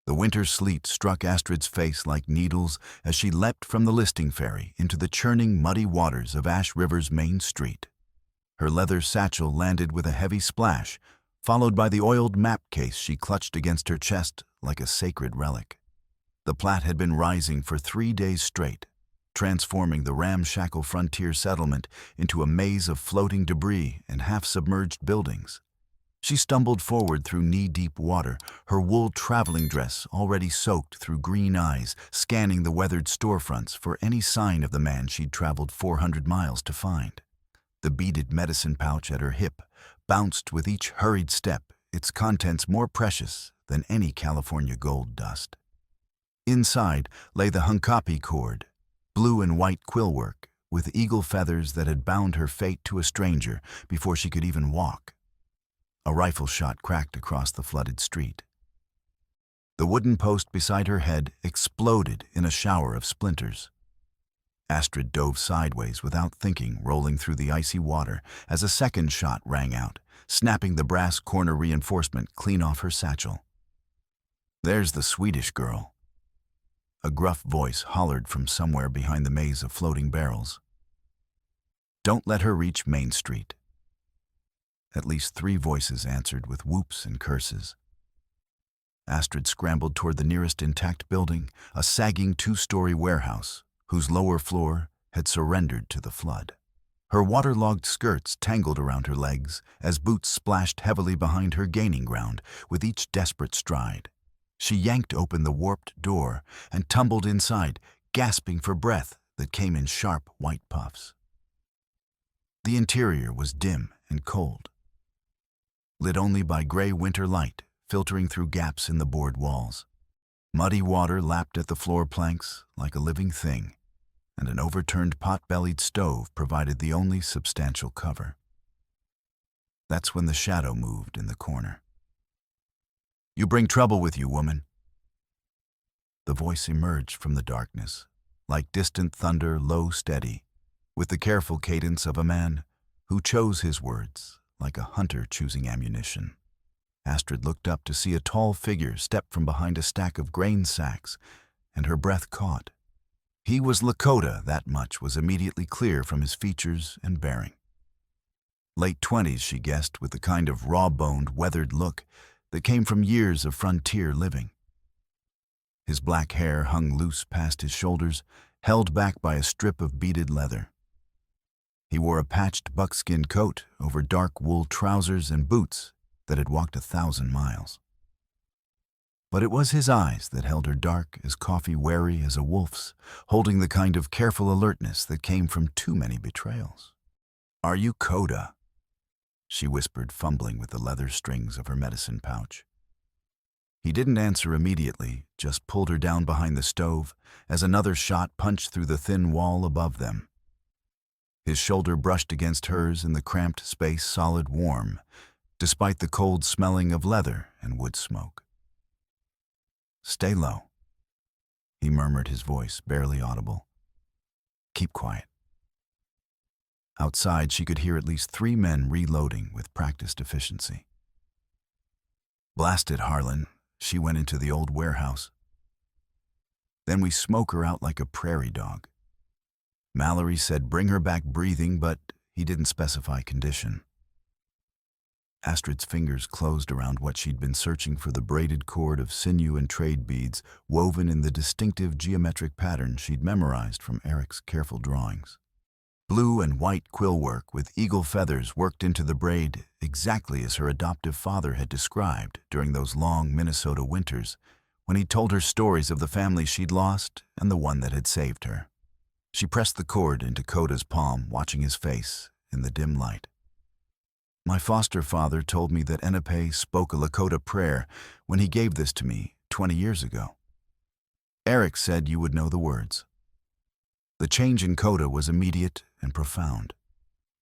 The winter sleet struck Astrid's face like needles as she leapt from the listing ferry into the churning, muddy waters of Ash River's main street. Her leather satchel landed with a heavy splash, followed by the oiled map case she clutched against her chest like a sacred relic. The Platte had been rising for 3 days straight, transforming the ramshackle frontier settlement into a maze of floating debris and half-submerged buildings. She stumbled forward through knee-deep water, her wool traveling dress already soaked through green eyes, scanning the weathered storefronts for any sign of the man she'd traveled 400 miles to find. The beaded medicine pouch at her hip bounced with each hurried step, its contents more precious than any California gold dust. Inside lay the hunkapi cord, blue and white quillwork with eagle feathers that had bound her fate to a stranger before she could even walk. A rifle shot cracked across the flooded street. The wooden post beside her head exploded in a shower of splinters. Astrid dove sideways without thinking, rolling through the icy water as a second shot rang out, snapping the brass corner reinforcement clean off her satchel. "There's the Swedish girl," a gruff voice hollered from somewhere behind the maze of floating barrels. "Don't let her reach Main Street." At least 3 voices answered with whoops and curses. Astrid scrambled toward the nearest intact building, a sagging 2-story warehouse whose lower floor had surrendered to the flood. Her waterlogged skirts tangled around her legs as boots splashed heavily behind her, gaining ground with each desperate stride. She yanked open the warped door and tumbled inside, gasping for breath that came in sharp white puffs. The interior was dim and cold, lit only by gray winter light filtering through gaps in the board walls. Muddy water lapped at the floor planks like a living thing, and an overturned pot-bellied stove provided the only substantial cover. That's when the shadow moved in the corner. "You bring trouble with you, woman." The voice emerged from the darkness, like distant thunder, low, steady, with the careful cadence of a man who chose his words like a hunter choosing ammunition. Astrid looked up to see a tall figure step from behind a stack of grain sacks, and her breath caught. He was Lakota, that much was immediately clear from his features and bearing. Late 20s, she guessed, with the kind of raw-boned, weathered look that came from years of frontier living. His black hair hung loose past his shoulders, held back by a strip of beaded leather. He wore a patched buckskin coat over dark wool trousers and boots that had walked 1,000 miles. But it was his eyes that held her dark as coffee, wary as a wolf's, holding the kind of careful alertness that came from too many betrayals. "Are you Coda?" she whispered, fumbling with the leather strings of her medicine pouch. He didn't answer immediately, just pulled her down behind the stove as another shot punched through the thin wall above them. His shoulder brushed against hers in the cramped space, solid warm, despite the cold smelling of leather and wood smoke. "Stay low," he murmured, his voice barely audible. "Keep quiet." Outside, she could hear at least 3 men reloading with practiced efficiency. "Blast it, Harlan," she went into the old warehouse. "Then we smoke her out like a prairie dog." Mallory said bring her back breathing, but he didn't specify condition. Astrid's fingers closed around what she'd been searching for, the braided cord of sinew and trade beads woven in the distinctive geometric pattern she'd memorized from Eric's careful drawings. Blue and white quillwork with eagle feathers worked into the braid exactly as her adoptive father had described during those long Minnesota winters when he told her stories of the family she'd lost and the one that had saved her. She pressed the cord into Coda's palm, watching his face in the dim light. "My foster father told me that Enepe spoke a Lakota prayer when he gave this to me 20 years ago. Eric said you would know the words." The change in Coda was immediate and profound.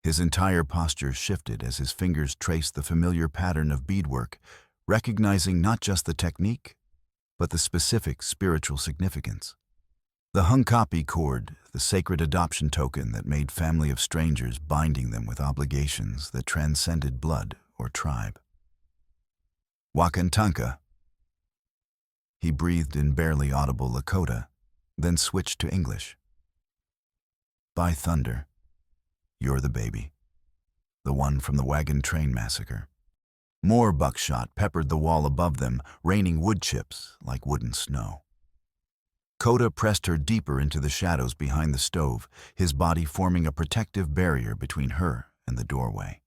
His entire posture shifted as his fingers traced the familiar pattern of beadwork, recognizing not just the technique, but the specific spiritual significance. The hunkapi cord, the sacred adoption token that made family of strangers, binding them with obligations that transcended blood or tribe. "Wakantanka." He breathed in barely audible Lakota, then switched to English. By thunder, you're the baby. The one from the wagon train massacre. More buckshot peppered the wall above them, raining wood chips like wooden snow. Coda pressed her deeper into the shadows behind the stove, his body forming a protective barrier between her and the doorway.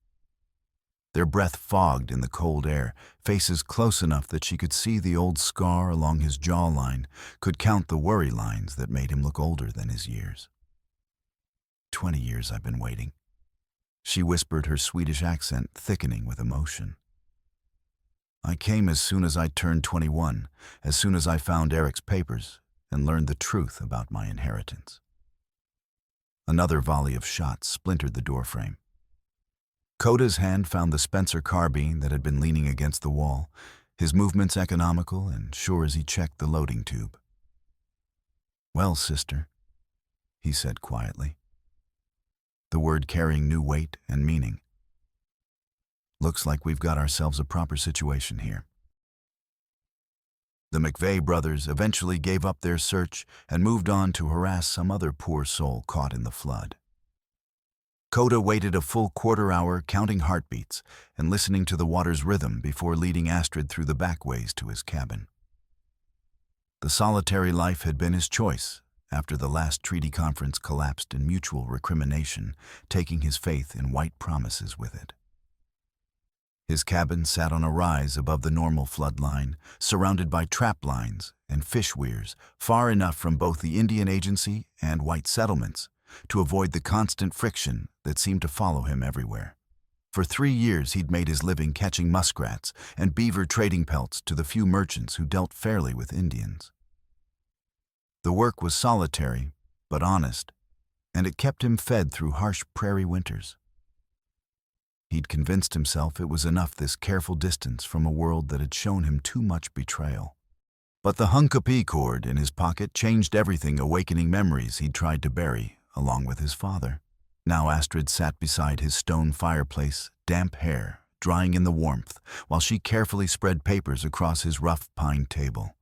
Their breath fogged in the cold air, faces close enough that she could see the old scar along his jawline, could count the worry lines that made him look older than his years. 20 years I've been waiting. She whispered, her Swedish accent thickening with emotion. I came as soon as I turned 21, as soon as I found Eric's papers and learned the truth about my inheritance. Another volley of shots splintered the doorframe. Coda's hand found the Spencer carbine that had been leaning against the wall, his movements economical and sure as he checked the loading tube. "Well, sister," he said quietly, the word carrying new weight and meaning. "Looks like we've got ourselves a proper situation here." The McVeigh brothers eventually gave up their search and moved on to harass some other poor soul caught in the flood. Coda waited a full quarter hour counting heartbeats and listening to the water's rhythm before leading Astrid through the back ways to his cabin. The solitary life had been his choice after the last treaty conference collapsed in mutual recrimination, taking his faith in white promises with it. His cabin sat on a rise above the normal flood line, surrounded by trap lines and fish weirs, far enough from both the Indian Agency and white settlements to avoid the constant friction that seemed to follow him everywhere. For 3 years he'd made his living catching muskrats and beaver trading pelts to the few merchants who dealt fairly with Indians. The work was solitary, but honest, and it kept him fed through harsh prairie winters. He'd convinced himself it was enough, this careful distance from a world that had shown him too much betrayal. But the Hunkapee cord in his pocket changed everything, awakening memories he'd tried to bury, along with his father. Now Astrid sat beside his stone fireplace, damp hair drying in the warmth, while she carefully spread papers across his rough pine table.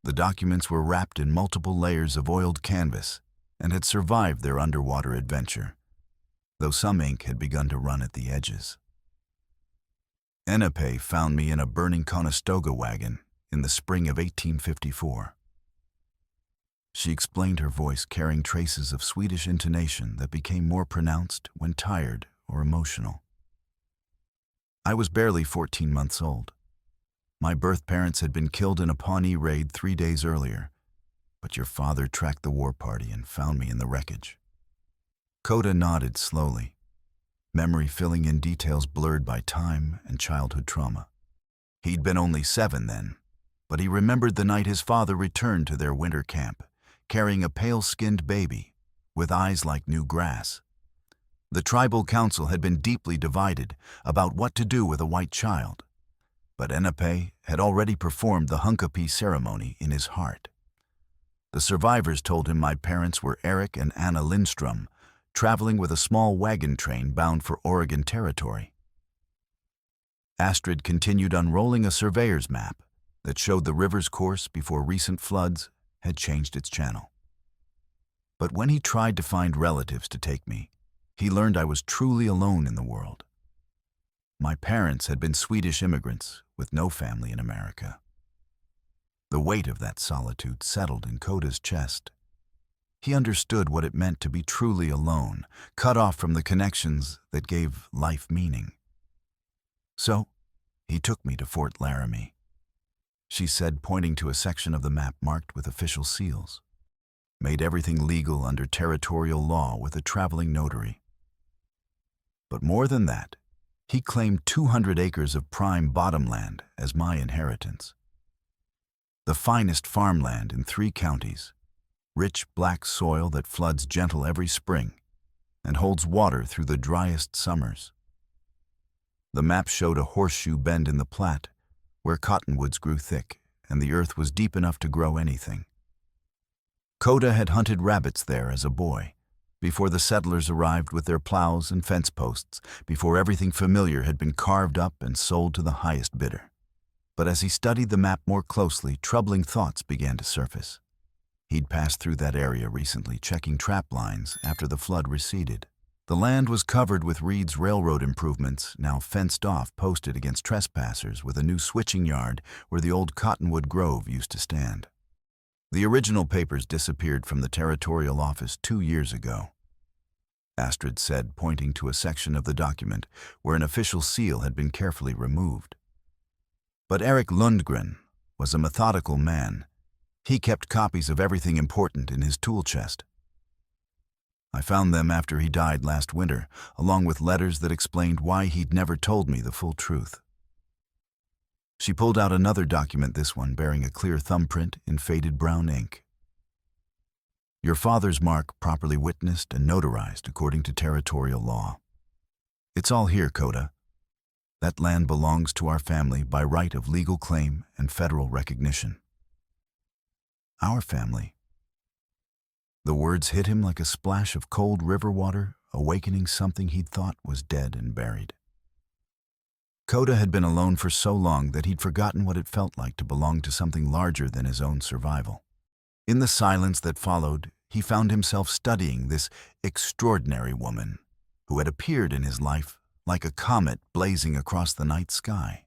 The documents were wrapped in multiple layers of oiled canvas and had survived their underwater adventure, though some ink had begun to run at the edges. Enepe found me in a burning Conestoga wagon in the spring of 1854. She explained, her voice carrying traces of Swedish intonation that became more pronounced when tired or emotional. "I was barely 14 months old. My birth parents had been killed in a Pawnee raid 3 days earlier, but your father tracked the war party and found me in the wreckage." Coda nodded slowly, memory filling in details blurred by time and childhood trauma. He'd been only 7 then, but he remembered the night his father returned to their winter camp, carrying a pale-skinned baby with eyes like new grass. The tribal council had been deeply divided about what to do with a white child, but Enepe had already performed the Hunkapee ceremony in his heart. The survivors told him my parents were Eric and Anna Lindstrom, traveling with a small wagon train bound for Oregon Territory. Astrid continued unrolling a surveyor's map that showed the river's course before recent floods had changed its channel. But when he tried to find relatives to take me, he learned I was truly alone in the world. My parents had been Swedish immigrants with no family in America. The weight of that solitude settled in Coda's chest. He understood what it meant to be truly alone, cut off from the connections that gave life meaning. "So, he took me to Fort Laramie," she said, pointing to a section of the map marked with official seals. "Made everything legal under territorial law with a traveling notary. But more than that, he claimed 200 acres of prime bottomland as my inheritance. The finest farmland in 3 counties, rich black soil that floods gentle every spring and holds water through the driest summers." The map showed a horseshoe bend in the Platte, where cottonwoods grew thick and the earth was deep enough to grow anything. Coda had hunted rabbits there as a boy, before the settlers arrived with their plows and fence posts, before everything familiar had been carved up and sold to the highest bidder. But as he studied the map more closely, troubling thoughts began to surface. He'd passed through that area recently, checking trap lines after the flood receded. The land was covered with Reed's railroad improvements, now fenced off, posted against trespassers, with a new switching yard where the old cottonwood grove used to stand. The original papers disappeared from the territorial office 2 years ago, Astrid said, pointing to a section of the document where an official seal had been carefully removed. But Eric Lundgren was a methodical man. He kept copies of everything important in his tool chest. I found them after he died last winter, along with letters that explained why he'd never told me the full truth. She pulled out another document, this one bearing a clear thumbprint in faded brown ink. Your father's mark properly witnessed and notarized according to territorial law. It's all here, Coda. That land belongs to our family by right of legal claim and federal recognition. Our family. The words hit him like a splash of cold river water, awakening something he'd thought was dead and buried. Coda had been alone for so long that he'd forgotten what it felt like to belong to something larger than his own survival. In the silence that followed, he found himself studying this extraordinary woman who had appeared in his life like a comet blazing across the night sky.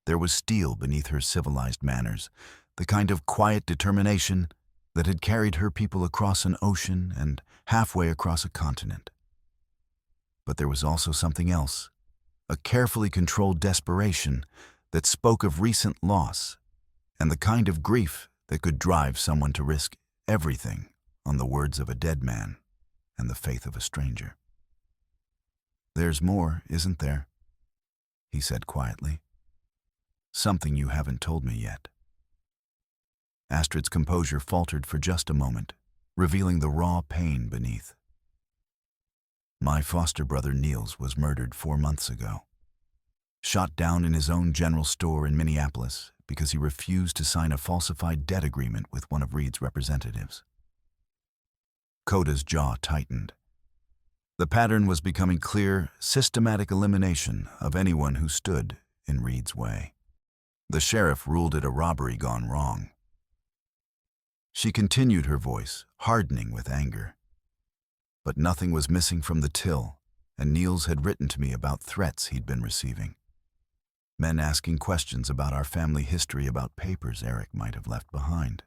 There was steel beneath her civilized manners, the kind of quiet determination that had carried her people across an ocean and halfway across a continent. But there was also something else, a carefully controlled desperation that spoke of recent loss and the kind of grief that could drive someone to risk everything on the words of a dead man and the faith of a stranger. There's more, isn't there? He said quietly. Something you haven't told me yet. Astrid's composure faltered for just a moment, revealing the raw pain beneath. My foster brother Niels was murdered 4 months ago. Shot down in his own general store in Minneapolis because he refused to sign a falsified debt agreement with one of Reed's representatives. Coda's jaw tightened. The pattern was becoming clear: systematic elimination of anyone who stood in Reed's way. The sheriff ruled it a robbery gone wrong. She continued, her voice hardening with anger. But nothing was missing from the till, and Niels had written to me about threats he'd been receiving. Men asking questions about our family history, about papers Eric might have left behind.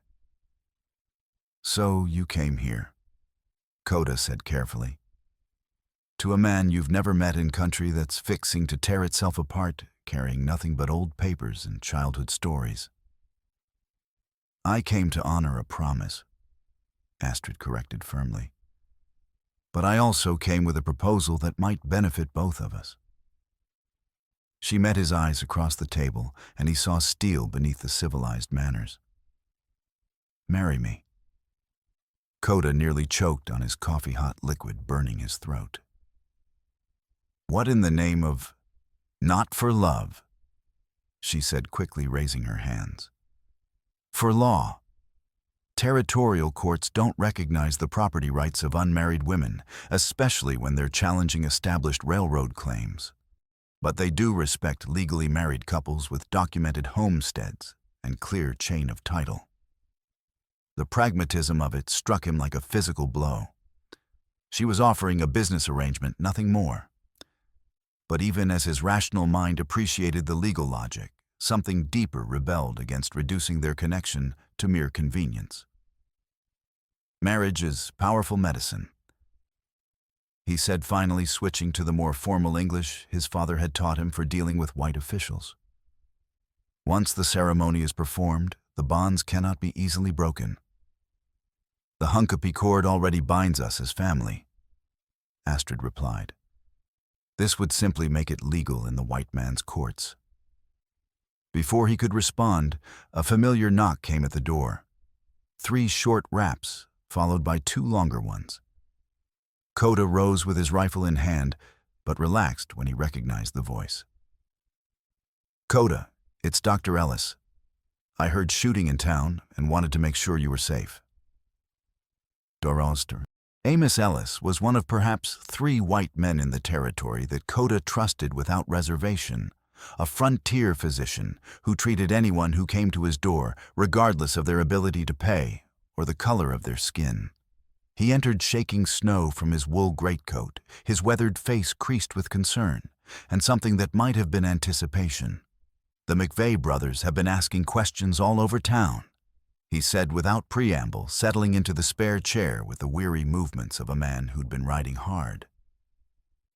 So you came here, Coda said carefully. To a man you've never met in country that's fixing to tear itself apart, carrying nothing but old papers and childhood stories. I came to honor a promise, Astrid corrected firmly. But I also came with a proposal that might benefit both of us. She met his eyes across the table, and he saw steel beneath the civilized manners. Marry me. Coda nearly choked on his coffee-hot liquid, burning his throat. What in the name of... Not for love, she said quickly, raising her hands. For law. Territorial courts don't recognize the property rights of unmarried women, especially when they're challenging established railroad claims. But they do respect legally married couples with documented homesteads and clear chain of title. The pragmatism of it struck him like a physical blow. She was offering a business arrangement, nothing more. But even as his rational mind appreciated the legal logic, something deeper rebelled against reducing their connection to mere convenience. Marriage is powerful medicine, he said finally, switching to the more formal English his father had taught him for dealing with white officials. Once the ceremony is performed, the bonds cannot be easily broken. The Hunkapee cord already binds us as family, Astrid replied. This would simply make it legal in the white man's courts. Before he could respond, a familiar knock came at the door. 3 short raps, followed by 2 longer ones. Coda rose with his rifle in hand, but relaxed when he recognized the voice. Coda, it's Dr. Ellis. I heard shooting in town and wanted to make sure you were safe. Doroster. Amos Ellis was one of perhaps 3 white men in the territory that Coda trusted without reservation, a frontier physician who treated anyone who came to his door, regardless of their ability to pay or the color of their skin. He entered shaking snow from his wool greatcoat, his weathered face creased with concern, and something that might have been anticipation. "The McVeigh brothers have been asking questions all over town," he said without preamble, settling into the spare chair with the weary movements of a man who'd been riding hard.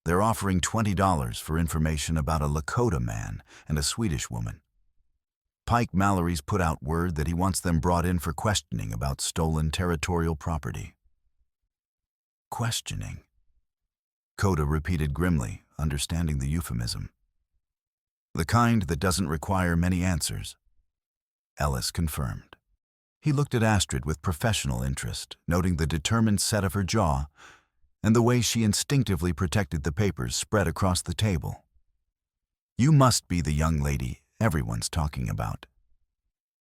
"They're offering $20 for information about a Lakota man and a Swedish woman. Pike Mallory's put out word that he wants them brought in for questioning about stolen territorial property." "Questioning?" Coda repeated grimly, understanding the euphemism. "The kind that doesn't require many answers," Ellis confirmed. He looked at Astrid with professional interest, noting the determined set of her jaw and the way she instinctively protected the papers spread across the table. "You must be the young lady everyone's talking about.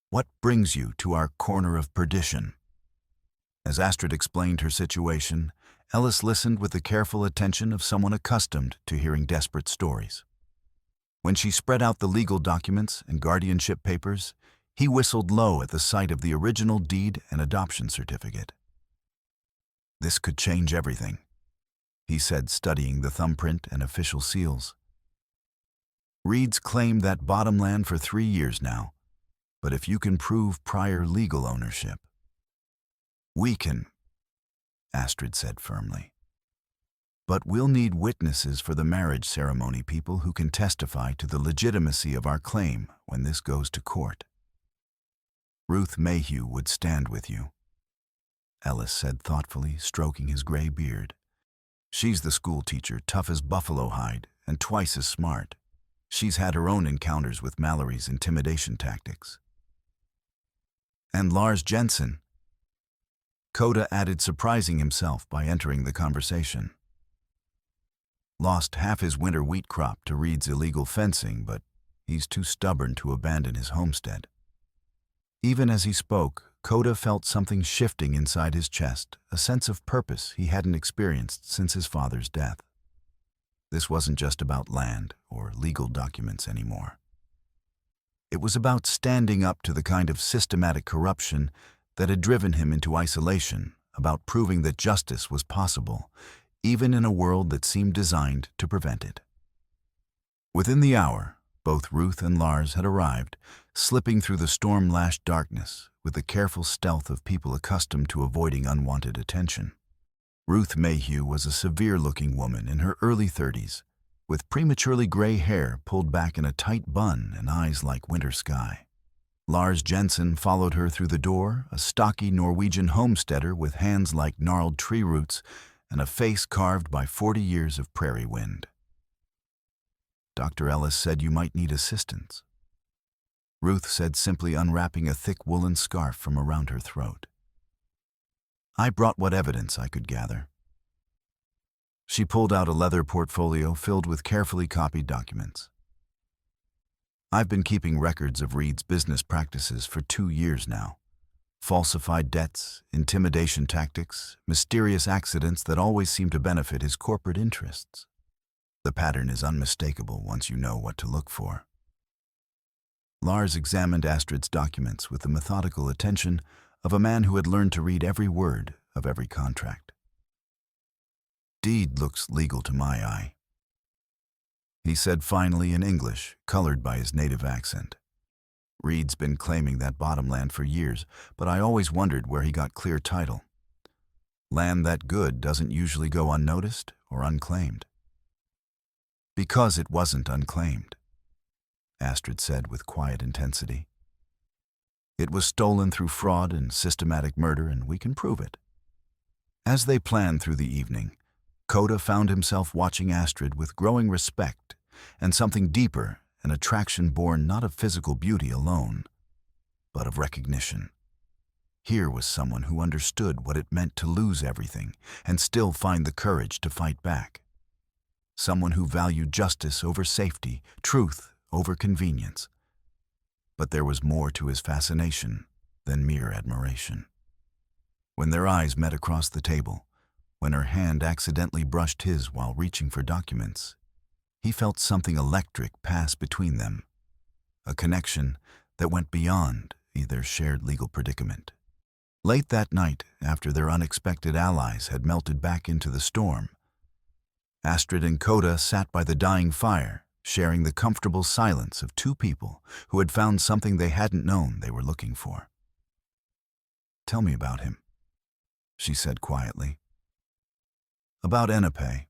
What brings you to our corner of perdition?" As Astrid explained her situation, Ellis listened with the careful attention of someone accustomed to hearing desperate stories. When she spread out the legal documents and guardianship papers, he whistled low at the sight of the original deed and adoption certificate. "This could change everything," he said, studying the thumbprint and official seals. "Reed's claimed that bottomland for 3 years now, but if you can prove prior legal ownership..." "We can," Astrid said firmly. "But we'll need witnesses for the marriage ceremony, people who can testify to the legitimacy of our claim when this goes to court. Ruth Mayhew would stand with you," Ellis said thoughtfully, stroking his gray beard. "She's the school teacher, tough as buffalo hide, and twice as smart. She's had her own encounters with Mallory's intimidation tactics." "And Lars Jensen," Coda added, surprising himself by entering the conversation. "Lost half his winter wheat crop to Reed's illegal fencing, but he's too stubborn to abandon his homestead." Even as he spoke, Coda felt something shifting inside his chest, a sense of purpose he hadn't experienced since his father's death. This wasn't just about land or legal documents anymore. It was about standing up to the kind of systematic corruption that had driven him into isolation, about proving that justice was possible, even in a world that seemed designed to prevent it. Within the hour, both Ruth and Lars had arrived, slipping through the storm-lashed darkness with the careful stealth of people accustomed to avoiding unwanted attention. Ruth Mayhew was a severe-looking woman in her early 30s, with prematurely gray hair pulled back in a tight bun and eyes like winter sky. Lars Jensen followed her through the door, a stocky Norwegian homesteader with hands like gnarled tree roots and a face carved by 40 years of prairie wind. "Dr. Ellis said you might need assistance," Ruth said, simply unwrapping a thick woolen scarf from around her throat. "I brought what evidence I could gather." She pulled out a leather portfolio filled with carefully copied documents. "I've been keeping records of Reed's business practices for 2 years now. Falsified debts, intimidation tactics, mysterious accidents that always seem to benefit his corporate interests. The pattern is unmistakable once you know what to look for." Lars examined Astrid's documents with the methodical attention of a man who had learned to read every word of every contract. "Deed looks legal to my eye," he said finally in English, colored by his native accent. "Reed's been claiming that bottomland for years, but I always wondered where he got clear title. Land that good doesn't usually go unnoticed or unclaimed." "Because it wasn't unclaimed," Astrid said with quiet intensity. "It was stolen through fraud and systematic murder, and we can prove it." As they planned through the evening, Coda found himself watching Astrid with growing respect and something deeper, an attraction born not of physical beauty alone, but of recognition. Here was someone who understood what it meant to lose everything and still find the courage to fight back. Someone who valued justice over safety, truth over convenience. But there was more to his fascination than mere admiration. When their eyes met across the table, when her hand accidentally brushed his while reaching for documents, He felt something electric pass between them, a connection that went beyond their shared legal predicament. Late that night, after their unexpected allies had melted back into the storm, Astrid and Coda sat by the dying fire, sharing the comfortable silence of two people who had found something they hadn't known they were looking for. "Tell me about him," she said quietly. "About Enope.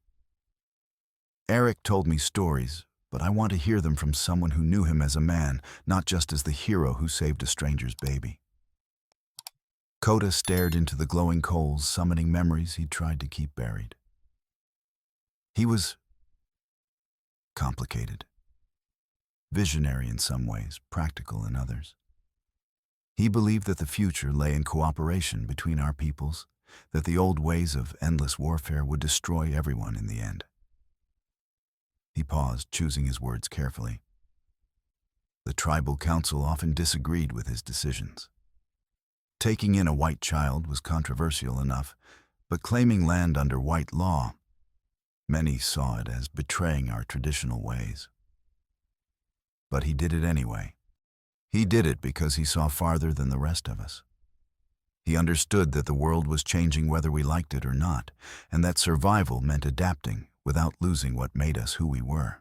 Eric told me stories, but I want to hear them from someone who knew him as a man, not just as the hero who saved a stranger's baby." Coda stared into the glowing coals, summoning memories he'd tried to keep buried. He was complicated, visionary in some ways, practical in others. He believed that the future lay in cooperation between our peoples, that the old ways of endless warfare would destroy everyone in the end. He paused, choosing his words carefully. The tribal council often disagreed with his decisions. Taking in a white child was controversial enough, but claiming land under white law, many saw it as betraying our traditional ways. But he did it anyway. He did it because he saw farther than the rest of us. He understood that the world was changing whether we liked it or not, and that survival meant adapting without losing what made us who we were.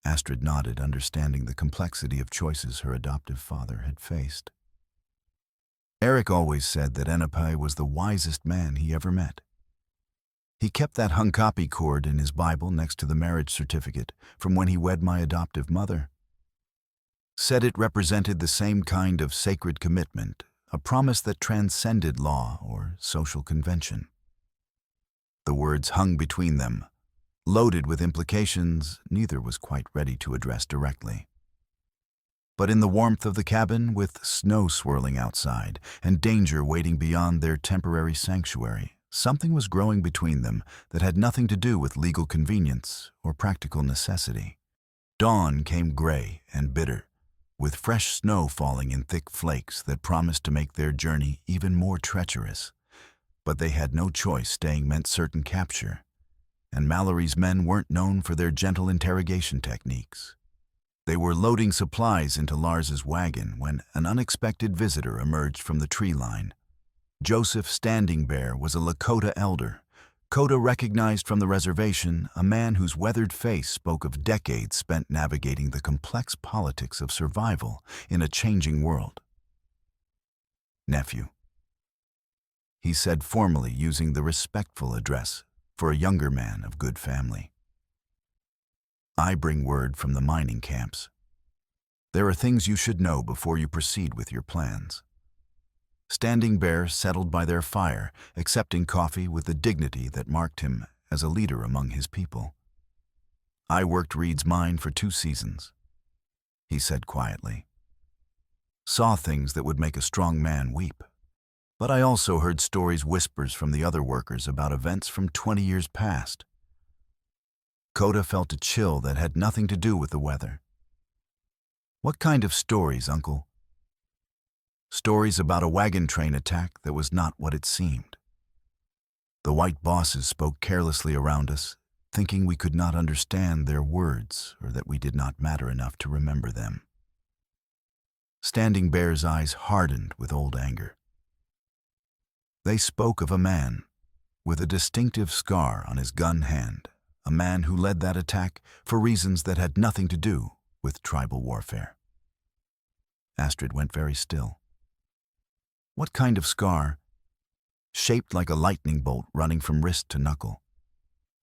Astrid nodded, understanding the complexity of choices her adoptive father had faced. Eric always said that Enope was the wisest man he ever met. He kept that Hunkapi cord in his Bible next to the marriage certificate from when he wed my adoptive mother. Said it represented the same kind of sacred commitment, a promise that transcended law or social convention. The words hung between them, loaded with implications neither was quite ready to address directly. But in the warmth of the cabin, with snow swirling outside and danger waiting beyond their temporary sanctuary, something was growing between them that had nothing to do with legal convenience or practical necessity. Dawn came gray and bitter, with fresh snow falling in thick flakes that promised to make their journey even more treacherous. But they had no choice. Staying meant certain capture, and Mallory's men weren't known for their gentle interrogation techniques. They were loading supplies into Lars's wagon when an unexpected visitor emerged from the tree line. Joseph Standing Bear was a Lakota elder. Coda recognized from the reservation a man whose weathered face spoke of decades spent navigating the complex politics of survival in a changing world. "Nephew," he said formally, using the respectful address for a younger man of good family. "I bring word from the mining camps. There are things you should know before you proceed with your plans." Standing Bear settled by their fire, accepting coffee with the dignity that marked him as a leader among his people. "I worked Reed's mine for 2 seasons," he said quietly. "Saw things that would make a strong man weep. But I also heard whispers from the other workers about events from 20 years past." Coda felt a chill that had nothing to do with the weather. "What kind of stories, Uncle?" "Stories about a wagon train attack that was not what it seemed. The white bosses spoke carelessly around us, thinking we could not understand their words or that we did not matter enough to remember them." Standing Bear's eyes hardened with old anger. "They spoke of a man with a distinctive scar on his gun hand, a man who led that attack for reasons that had nothing to do with tribal warfare." Astrid went very still. "What kind of scar?" "Shaped like a lightning bolt running from wrist to knuckle.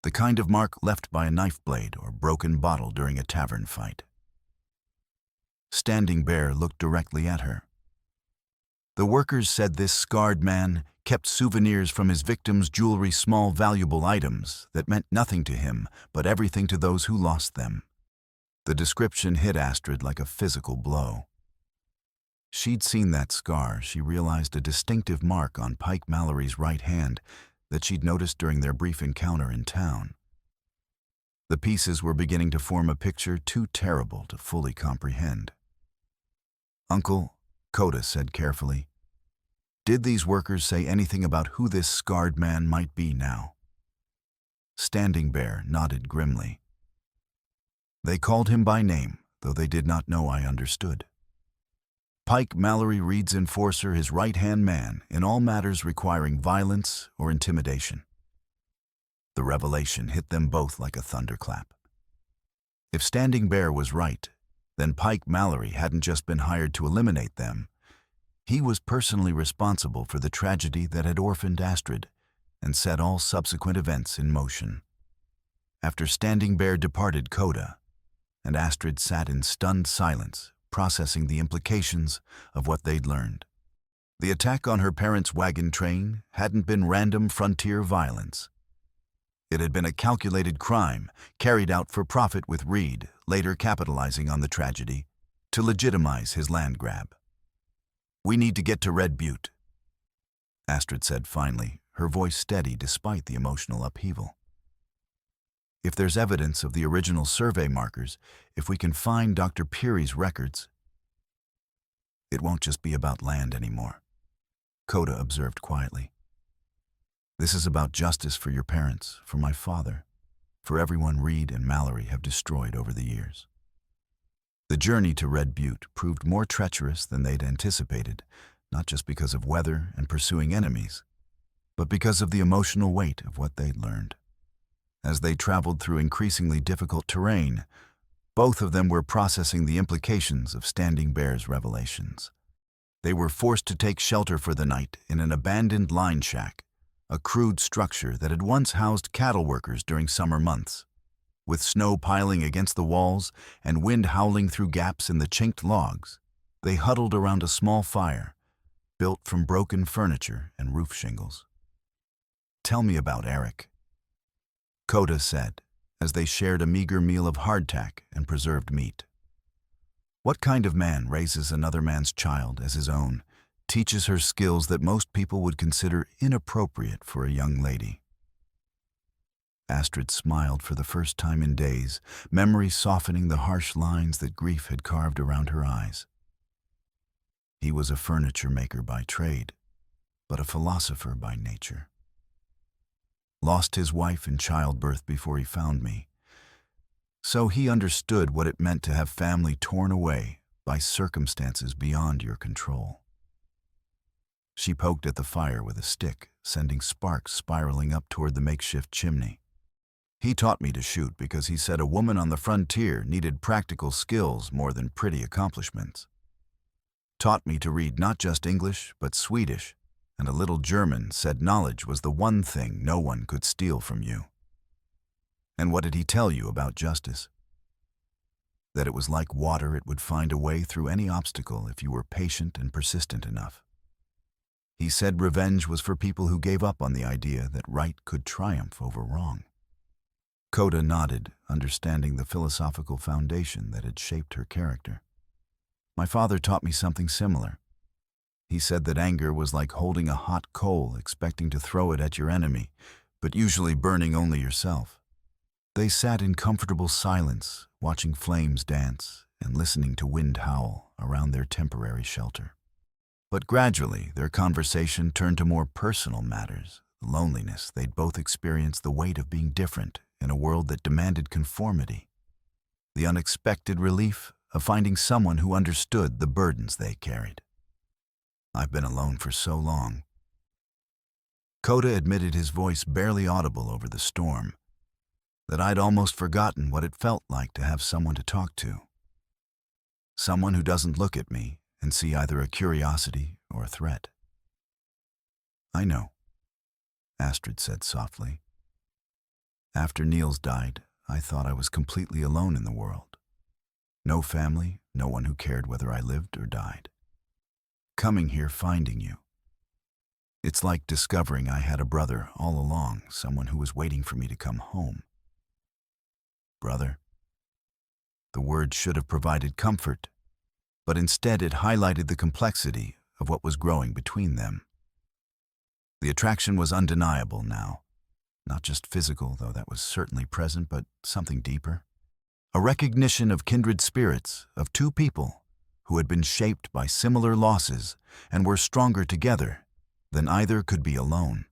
The kind of mark left by a knife blade or broken bottle during a tavern fight." Standing Bear looked directly at her. "The workers said this scarred man kept souvenirs from his victims' jewelry, small valuable items that meant nothing to him but everything to those who lost them." The description hit Astrid like a physical blow. She'd seen that scar. She realized a distinctive mark on Pike Mallory's right hand that she'd noticed during their brief encounter in town. The pieces were beginning to form a picture too terrible to fully comprehend. "Uncle," Coda said carefully, "did these workers say anything about who this scarred man might be now?" Standing Bear nodded grimly. They called him by name, though they did not know I understood. Pike Mallory Reed's enforcer, his right-hand man in all matters requiring violence or intimidation. The revelation hit them both like a thunderclap. If Standing Bear was right, then Pike Mallory hadn't just been hired to eliminate them. He was personally responsible for the tragedy that had orphaned Astrid and set all subsequent events in motion. After Standing Bear departed Coda, and Astrid sat in stunned silence, processing the implications of what they'd learned. The attack on her parents' wagon train hadn't been random frontier violence. It had been a calculated crime carried out for profit, with Reed later capitalizing on the tragedy to legitimize his land grab. "We need to get to Red Butte," Astrid said finally, her voice steady despite the emotional upheaval. "If there's evidence of the original survey markers, if we can find Dr. Peary's records, it won't just be about land anymore," Coda observed quietly. "This is about justice for your parents, for my father, for everyone Reed and Mallory have destroyed over the years." The journey to Red Butte proved more treacherous than they'd anticipated, not just because of weather and pursuing enemies, but because of the emotional weight of what they'd learned. As they traveled through increasingly difficult terrain, both of them were processing the implications of Standing Bear's revelations. They were forced to take shelter for the night in an abandoned line shack, a crude structure that had once housed cattle workers during summer months. With snow piling against the walls and wind howling through gaps in the chinked logs, they huddled around a small fire, built from broken furniture and roof shingles. "Tell me about Eric," Coda said, as they shared a meager meal of hardtack and preserved meat. "What kind of man raises another man's child as his own, teaches her skills that most people would consider inappropriate for a young lady?" Astrid smiled for the first time in days, memory softening the harsh lines that grief had carved around her eyes. "He was a furniture maker by trade, but a philosopher by nature. Lost his wife in childbirth before he found me. So he understood what it meant to have family torn away by circumstances beyond your control." She poked at the fire with a stick, sending sparks spiraling up toward the makeshift chimney. "He taught me to shoot because he said a woman on the frontier needed practical skills more than pretty accomplishments. Taught me to read not just English, but Swedish, and a little German, said knowledge was the one thing no one could steal from you." "And what did he tell you about justice?" "That it was like water, it would find a way through any obstacle if you were patient and persistent enough. He said revenge was for people who gave up on the idea that right could triumph over wrong." Coda nodded, understanding the philosophical foundation that had shaped her character. "My father taught me something similar. He said that anger was like holding a hot coal, expecting to throw it at your enemy, but usually burning only yourself." They sat in comfortable silence, watching flames dance and listening to wind howl around their temporary shelter. But gradually, their conversation turned to more personal matters, the loneliness they'd both experienced, the weight of being different in a world that demanded conformity, the unexpected relief of finding someone who understood the burdens they carried. "I've been alone for so long," Coda admitted, his voice barely audible over the storm, "that I'd almost forgotten what it felt like to have someone to talk to. Someone who doesn't look at me and see either a curiosity or a threat." "I know," Astrid said softly. "After Niels died, I thought I was completely alone in the world. No family, no one who cared whether I lived or died. Coming here, finding you, it's like discovering I had a brother all along, someone who was waiting for me to come home." Brother. The word should have provided comfort, but instead it highlighted the complexity of what was growing between them. The attraction was undeniable now, not just physical, though that was certainly present, but something deeper. A recognition of kindred spirits, of two people who had been shaped by similar losses and were stronger together than either could be alone.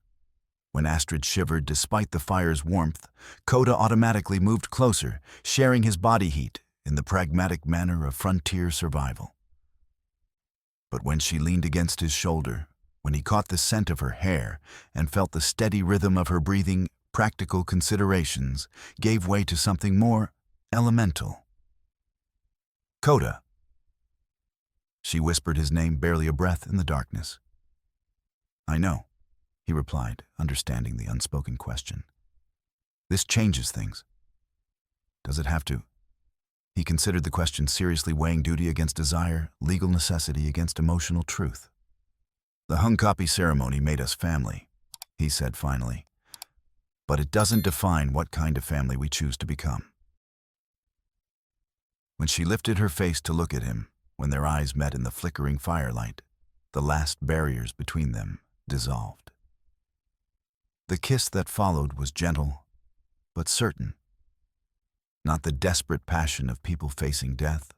When Astrid shivered despite the fire's warmth, Coda automatically moved closer, sharing his body heat in the pragmatic manner of frontier survival. But when she leaned against his shoulder, when he caught the scent of her hair and felt the steady rhythm of her breathing, practical considerations gave way to something more elemental. Coda. She whispered his name barely a breath in the darkness. I know, he replied, understanding the unspoken question. This changes things. Does it have to? He considered the question seriously, weighing duty against desire, legal necessity against emotional truth. The Hunkapi ceremony made us family, he said finally. But it doesn't define what kind of family we choose to become. When she lifted her face to look at him, when their eyes met in the flickering firelight, the last barriers between them dissolved. The kiss that followed was gentle, but certain. Not the desperate passion of people facing death,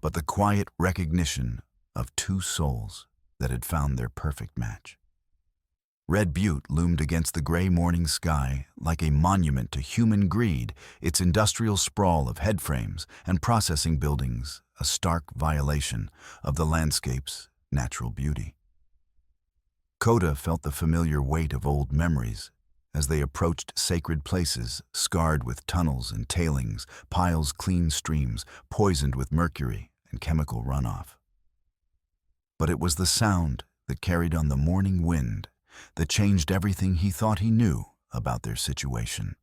but the quiet recognition of two souls that had found their perfect match. Red Butte loomed against the gray morning sky like a monument to human greed, its industrial sprawl of headframes and processing buildings a stark violation of the landscape's natural beauty. Coda felt the familiar weight of old memories as they approached sacred places scarred with tunnels and tailings, piles clean streams poisoned with mercury and chemical runoff. But it was the sound that carried on the morning wind that changed everything he thought he knew about their situation.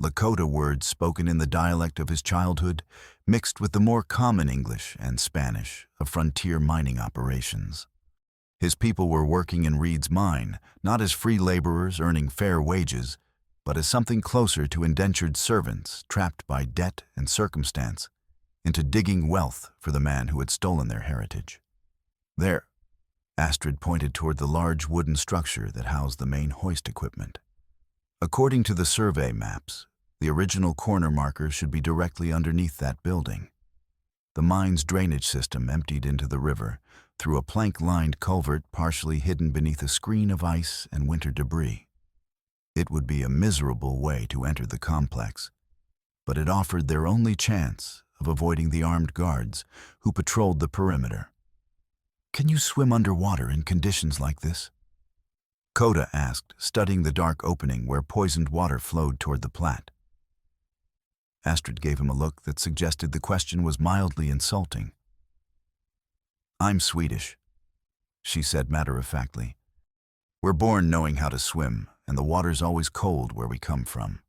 Lakota words spoken in the dialect of his childhood, mixed with the more common English and Spanish of frontier mining operations. His people were working in Reed's mine, not as free laborers earning fair wages, but as something closer to indentured servants trapped by debt and circumstance into digging wealth for the man who had stolen their heritage. There, Astrid pointed toward the large wooden structure that housed the main hoist equipment. According to the survey maps, the original corner marker should be directly underneath that building. The mine's drainage system emptied into the river through a plank-lined culvert partially hidden beneath a screen of ice and winter debris. It would be a miserable way to enter the complex, but it offered their only chance of avoiding the armed guards who patrolled the perimeter. Can you swim underwater in conditions like this? Coda asked, studying the dark opening where poisoned water flowed toward the Platte. Astrid gave him a look that suggested the question was mildly insulting. I'm Swedish, she said matter-of-factly. We're born knowing how to swim, and the water's always cold where we come from.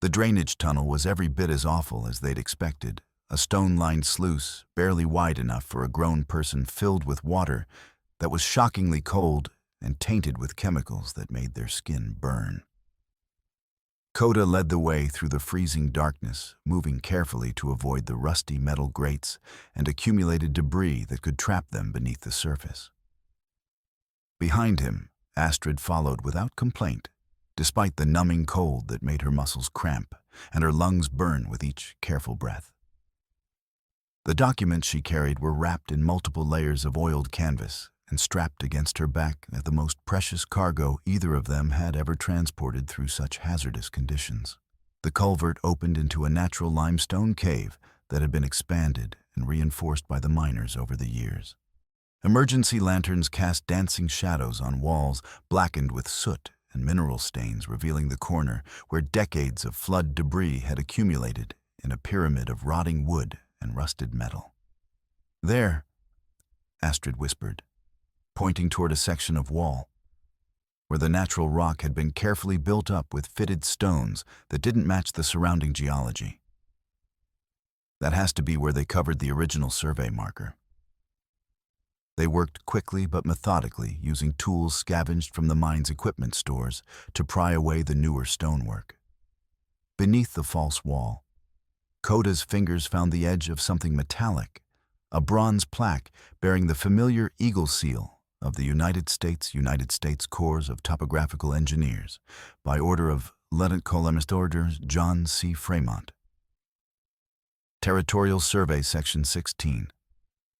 The drainage tunnel was every bit as awful as they'd expected, a stone-lined sluice barely wide enough for a grown person filled with water that was shockingly cold and tainted with chemicals that made their skin burn. Coda led the way through the freezing darkness, moving carefully to avoid the rusty metal grates and accumulated debris that could trap them beneath the surface. Behind him, Astrid followed without complaint, despite the numbing cold that made her muscles cramp and her lungs burn with each careful breath. The documents she carried were wrapped in multiple layers of oiled canvas and strapped against her back as the most precious cargo either of them had ever transported through such hazardous conditions. The culvert opened into a natural limestone cave that had been expanded and reinforced by the miners over the years. Emergency lanterns cast dancing shadows on walls blackened with soot and mineral stains, revealing the corner where decades of flood debris had accumulated in a pyramid of rotting wood and rusted metal. There, Astrid whispered, pointing toward a section of wall, where the natural rock had been carefully built up with fitted stones that didn't match the surrounding geology. That has to be where they covered the original survey marker. They worked quickly but methodically, using tools scavenged from the mine's equipment stores to pry away the newer stonework. Beneath the false wall, Coda's fingers found the edge of something metallic, a bronze plaque bearing the familiar eagle seal of the United States Corps of Topographical Engineers, by order of Lieutenant Colonel John C. Fremont. Territorial Survey Section 16,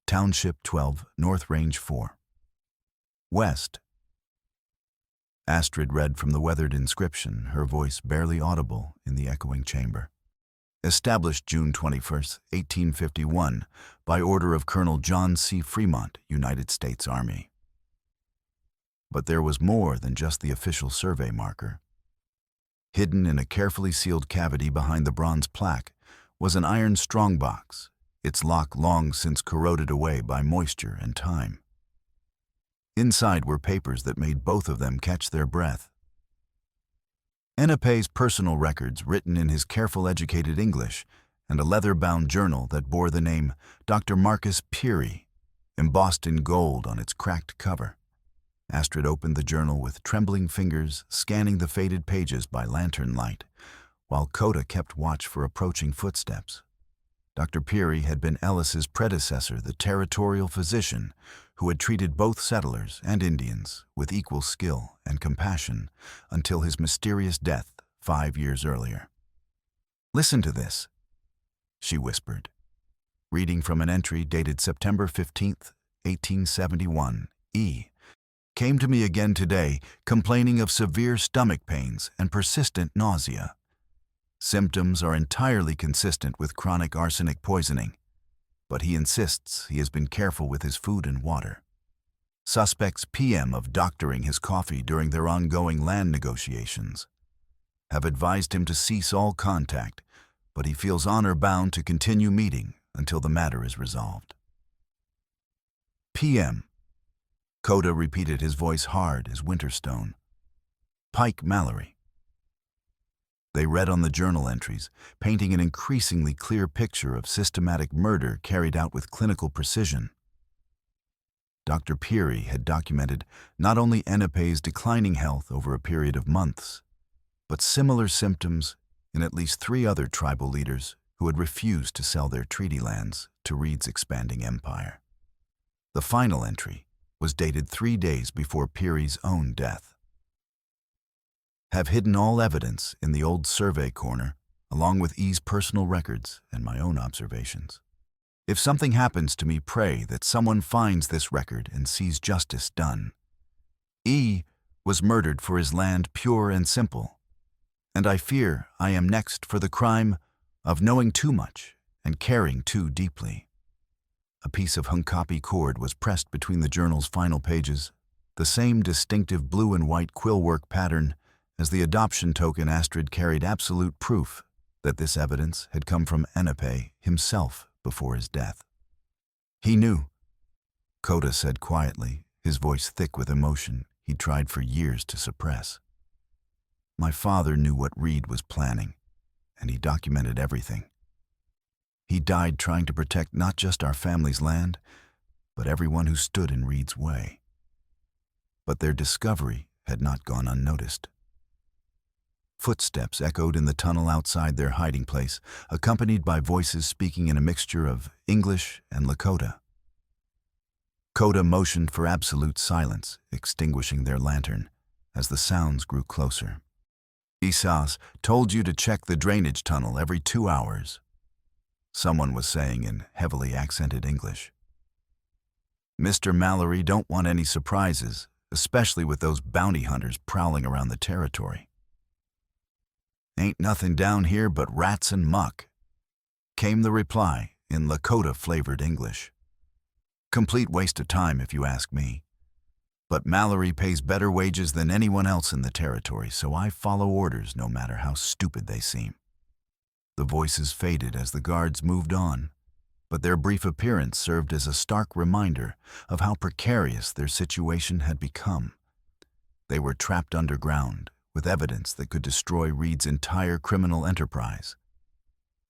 Township 12, North Range 4. West, Astrid read from the weathered inscription, her voice barely audible in the echoing chamber. Established June 21, 1851, by order of Colonel John C. Fremont, United States Army. But there was more than just the official survey marker. Hidden in a carefully sealed cavity behind the bronze plaque was an iron strongbox, its lock long since corroded away by moisture and time. Inside were papers that made both of them catch their breath. Ennepe's personal records written in his careful educated English, and a leather-bound journal that bore the name Dr. Marcus Peary, embossed in gold on its cracked cover. Astrid opened the journal with trembling fingers, scanning the faded pages by lantern light, while Coda kept watch for approaching footsteps. Dr. Peary had been Ellis's predecessor, the territorial physician who had treated both settlers and Indians with equal skill and compassion until his mysterious death 5 years earlier. "Listen to this," she whispered, reading from an entry dated September 15, 1871. E. Came to me again today, complaining of severe stomach pains and persistent nausea. Symptoms are entirely consistent with chronic arsenic poisoning, but he insists he has been careful with his food and water. Suspects PM of doctoring his coffee during their ongoing land negotiations. Have advised him to cease all contact, but he feels honor-bound to continue meeting until the matter is resolved. PM. Coda repeated, his voice hard as winterstone. Pike Mallory. They read on the journal entries, painting an increasingly clear picture of systematic murder carried out with clinical precision. Dr. Peary had documented not only Ennepe's declining health over a period of months, but similar symptoms in at least 3 other tribal leaders who had refused to sell their treaty lands to Reed's expanding empire. The final entry was dated 3 days before Peary's own death. Have hidden all evidence in the old survey corner, along with E's personal records and my own observations. If something happens to me, pray that someone finds this record and sees justice done. E was murdered for his land pure and simple, and I fear I am next for the crime of knowing too much and caring too deeply. A piece of hunkapi cord was pressed between the journal's final pages, the same distinctive blue and white quillwork pattern as the adoption token. Astrid carried absolute proof that this evidence had come from Ennepe himself before his death. He knew, Coda said quietly, his voice thick with emotion he'd tried for years to suppress. My father knew what Reed was planning, and he documented everything. He died trying to protect not just our family's land, but everyone who stood in Reed's way. But their discovery had not gone unnoticed. Footsteps echoed in the tunnel outside their hiding place, accompanied by voices speaking in a mixture of English and Lakota. Coda motioned for absolute silence, extinguishing their lantern as the sounds grew closer. "Isas told you to check the drainage tunnel every 2 hours," someone was saying in heavily accented English. "Mr. Mallory don't want any surprises, especially with those bounty hunters prowling around the territory." "Ain't nothing down here but rats and muck," came the reply in Lakota-flavored English. "Complete waste of time if you ask me. But Mallory pays better wages than anyone else in the territory, so I follow orders no matter how stupid they seem." The voices faded as the guards moved on, but their brief appearance served as a stark reminder of how precarious their situation had become. They were trapped underground, with evidence that could destroy Reed's entire criminal enterprise,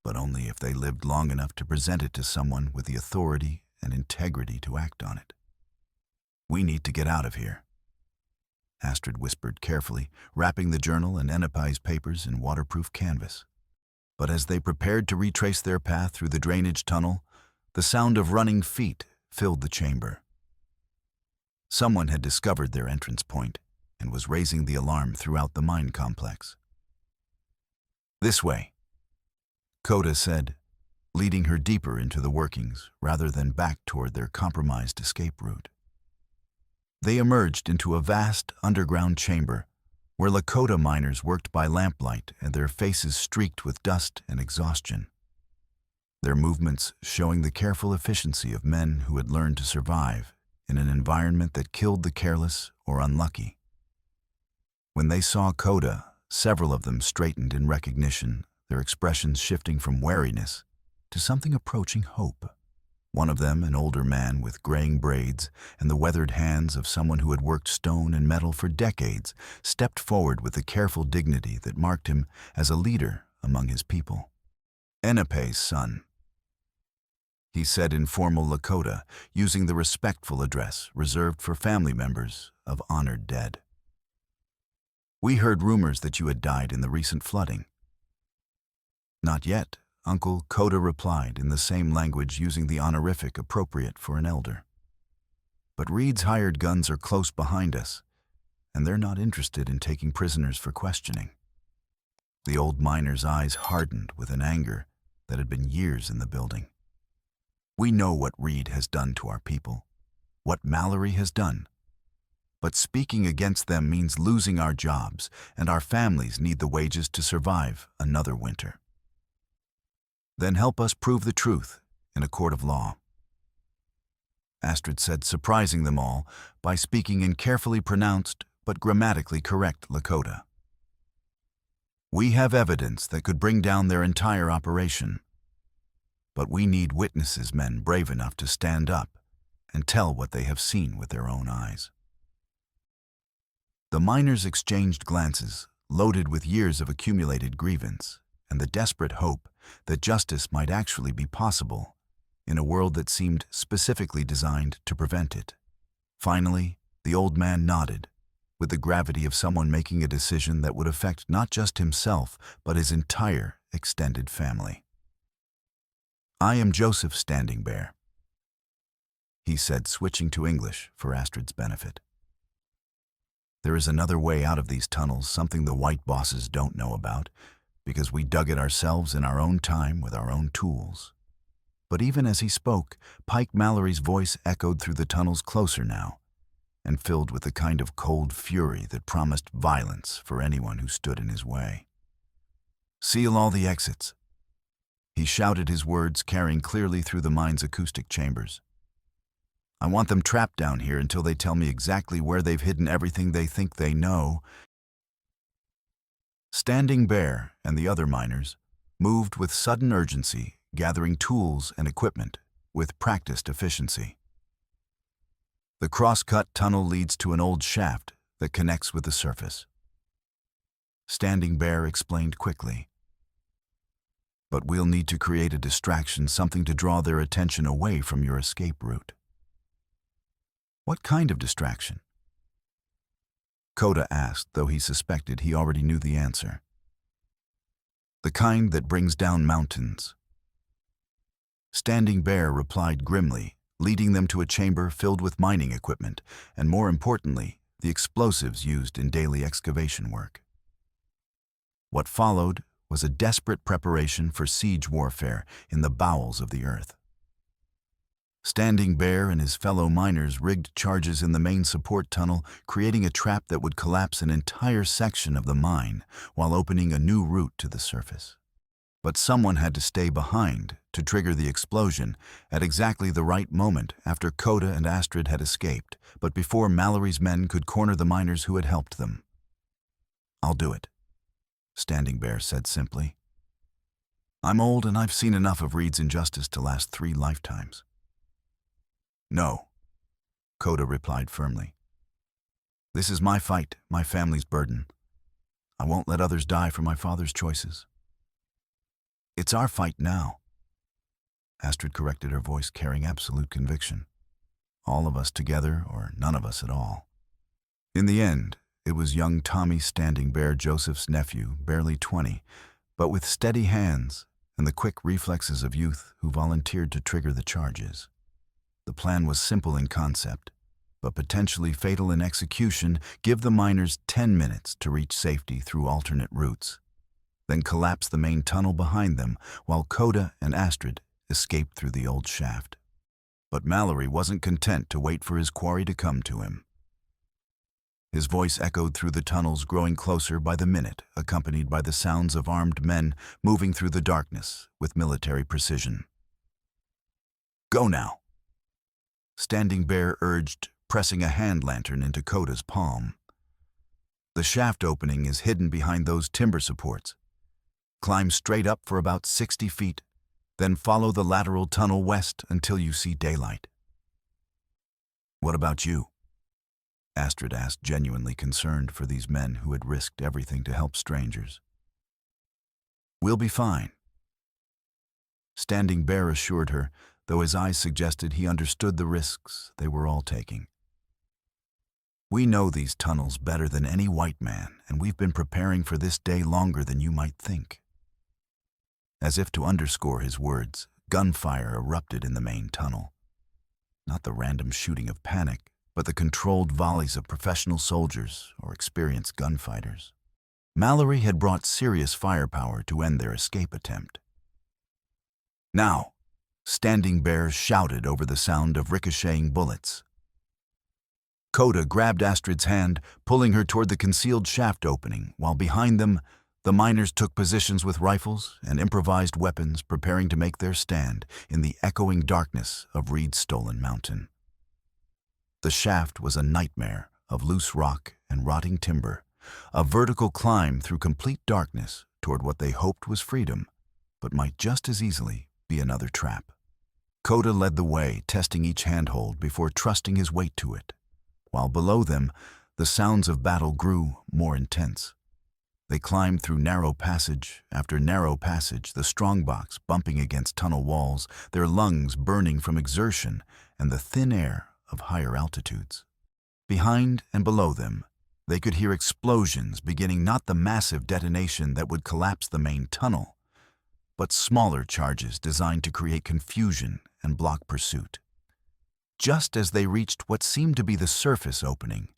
but only if they lived long enough to present it to someone with the authority and integrity to act on it. "We need to get out of here," Astrid whispered carefully, wrapping the journal and Ennepe's papers in waterproof canvas. But as they prepared to retrace their path through the drainage tunnel, the sound of running feet filled the chamber. Someone had discovered their entrance point and was raising the alarm throughout the mine complex. "This way," Coda said, leading her deeper into the workings rather than back toward their compromised escape route. They emerged into a vast underground chamber where Lakota miners worked by lamplight and their faces streaked with dust and exhaustion. Their movements showing the careful efficiency of men who had learned to survive in an environment that killed the careless or unlucky. When they saw Coda, several of them straightened in recognition, their expressions shifting from wariness to something approaching hope. One of them, an older man with graying braids and the weathered hands of someone who had worked stone and metal for decades, stepped forward with the careful dignity that marked him as a leader among his people. "Enepe's son," he said in formal Lakota, using the respectful address reserved for family members of honored dead. "We heard rumors that you had died in the recent flooding." "Not yet," Uncle Coda replied in the same language, using the honorific appropriate for an elder. "But Reed's hired guns are close behind us, and they're not interested in taking prisoners for questioning." The old miner's eyes hardened with an anger that had been years in the building. "We know what Reed has done to our people, what Mallory has done. But speaking against them means losing our jobs, and our families need the wages to survive another winter. Then help us prove the truth in a court of law," Astrid said, surprising them all by speaking in carefully pronounced but grammatically correct Lakota. "We have evidence that could bring down their entire operation. But we need witnesses, men brave enough to stand up and tell what they have seen with their own eyes." The miners exchanged glances, loaded with years of accumulated grievance and the desperate hope that justice might actually be possible in a world that seemed specifically designed to prevent it. Finally, the old man nodded, with the gravity of someone making a decision that would affect not just himself, but his entire extended family. "I am Joseph Standing Bear," he said, switching to English for Astrid's benefit. "There is another way out of these tunnels, something the white bosses don't know about, because we dug it ourselves in our own time with our own tools." But even as he spoke, Pike Mallory's voice echoed through the tunnels closer now, and filled with the kind of cold fury that promised violence for anyone who stood in his way. "Seal all the exits." He shouted, his words carrying clearly through the mine's acoustic chambers. "I want them trapped down here until they tell me exactly where they've hidden everything they think they know." Standing Bear and the other miners moved with sudden urgency, gathering tools and equipment with practiced efficiency. The cross-cut tunnel leads to an old shaft that connects with the surface. Standing Bear explained quickly. "But we'll need to create a distraction, something to draw their attention away from your escape route." "What kind of distraction?" Coda asked, though he suspected he already knew the answer. "The kind that brings down mountains." Standing Bear replied grimly, leading them to a chamber filled with mining equipment, and more importantly, the explosives used in daily excavation work. What followed was a desperate preparation for siege warfare in the bowels of the earth. Standing Bear and his fellow miners rigged charges in the main support tunnel, creating a trap that would collapse an entire section of the mine while opening a new route to the surface. But someone had to stay behind to trigger the explosion at exactly the right moment after Coda and Astrid had escaped, but before Mallory's men could corner the miners who had helped them. "I'll do it," Standing Bear said simply. "I'm old and I've seen enough of Reed's injustice to last 3 lifetimes. "No," Coda replied firmly. "This is my fight, my family's burden. I won't let others die for my father's choices." "It's our fight now," Astrid corrected, her voice carrying absolute conviction. "All of us together or none of us at all." In the end, it was young Tommy Standing Bear, Joseph's nephew, barely 20, but with steady hands and the quick reflexes of youth, who volunteered to trigger the charges. The plan was simple in concept, but potentially fatal in execution. Give the miners 10 minutes to reach safety through alternate routes, then collapse the main tunnel behind them while Coda and Astrid escaped through the old shaft. But Mallory wasn't content to wait for his quarry to come to him. His voice echoed through the tunnels, growing closer by the minute, accompanied by the sounds of armed men moving through the darkness with military precision. "Go now," Standing Bear urged, pressing a hand lantern into Coda's palm. "The shaft opening is hidden behind those timber supports. Climb straight up for about 60 feet, then follow the lateral tunnel west until you see daylight." "What about you?" Astrid asked, genuinely concerned for these men who had risked everything to help strangers. "We'll be fine," Standing Bear assured her, though his eyes suggested he understood the risks they were all taking. "We know these tunnels better than any white man, and we've been preparing for this day longer than you might think." As if to underscore his words, gunfire erupted in the main tunnel. Not the random shooting of panic, but the controlled volleys of professional soldiers or experienced gunfighters. Mallory had brought serious firepower to end their escape attempt. "Now!" Standing Bear shouted over the sound of ricocheting bullets. Coda grabbed Astrid's hand, pulling her toward the concealed shaft opening, while behind them, the miners took positions with rifles and improvised weapons, preparing to make their stand in the echoing darkness of Reed-Stolen Mountain. The shaft was a nightmare of loose rock and rotting timber, a vertical climb through complete darkness toward what they hoped was freedom, but might just as easily be another trap. Coda led the way, testing each handhold before trusting his weight to it, while below them, the sounds of battle grew more intense. They climbed through narrow passage after narrow passage, the strongbox bumping against tunnel walls, their lungs burning from exertion and the thin air of higher altitudes. Behind and below them, they could hear explosions beginning, not the massive detonation that would collapse the main tunnel, but smaller charges designed to create confusion and block pursuit. Just as they reached what seemed to be the surface opening,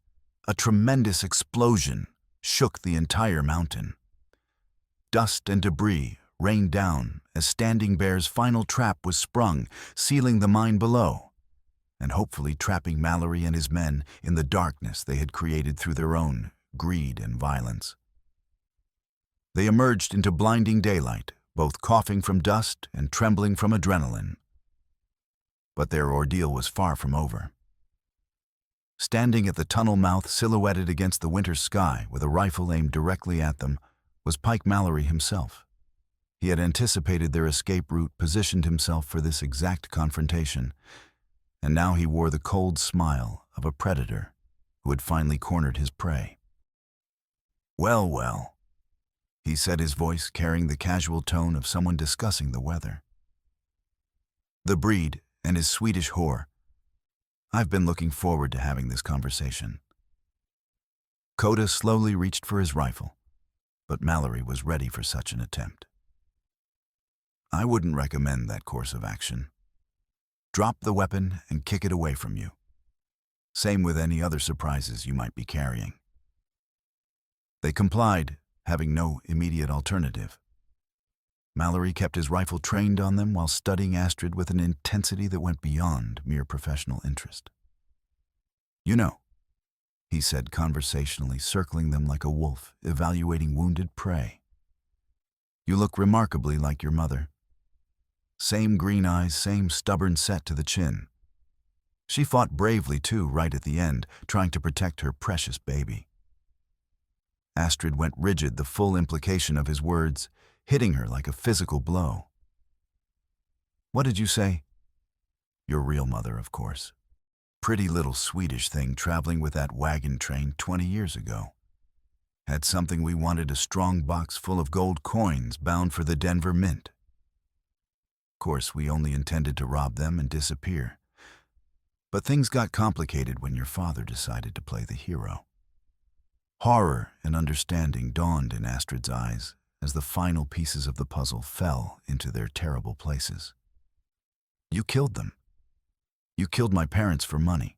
a tremendous explosion shook the entire mountain. Dust and debris rained down as Standing Bear's final trap was sprung, sealing the mine below, and hopefully trapping Mallory and his men in the darkness they had created through their own greed and violence. They emerged into blinding daylight, both coughing from dust and trembling from adrenaline. But their ordeal was far from over. Standing at the tunnel mouth, silhouetted against the winter sky with a rifle aimed directly at them, was Pike Mallory himself. He had anticipated their escape route, positioned himself for this exact confrontation, and now he wore the cold smile of a predator who had finally cornered his prey. "Well, well," he said, his voice carrying the casual tone of someone discussing the weather. "The breed and his Swedish whore. I've been looking forward to having this conversation." Coda slowly reached for his rifle, but Mallory was ready for such an attempt. "I wouldn't recommend that course of action. Drop the weapon and kick it away from you. Same with any other surprises you might be carrying." They complied, having no immediate alternative. Mallory kept his rifle trained on them while studying Astrid with an intensity that went beyond mere professional interest. "You know," he said conversationally, circling them like a wolf, evaluating wounded prey, "you look remarkably like your mother. Same green eyes, same stubborn set to the chin. She fought bravely too, right at the end, trying to protect her precious baby." Astrid went rigid, the full implication of his words hitting her like a physical blow. "What did you say?" "Your real mother, of course. Pretty little Swedish thing traveling with that wagon train 20 years ago. Had something we wanted, a strong box full of gold coins bound for the Denver Mint. Of course, we only intended to rob them and disappear. But things got complicated when your father decided to play the hero." Horror and understanding dawned in Astrid's eyes as the final pieces of the puzzle fell into their terrible places. "You killed them. You killed my parents for money.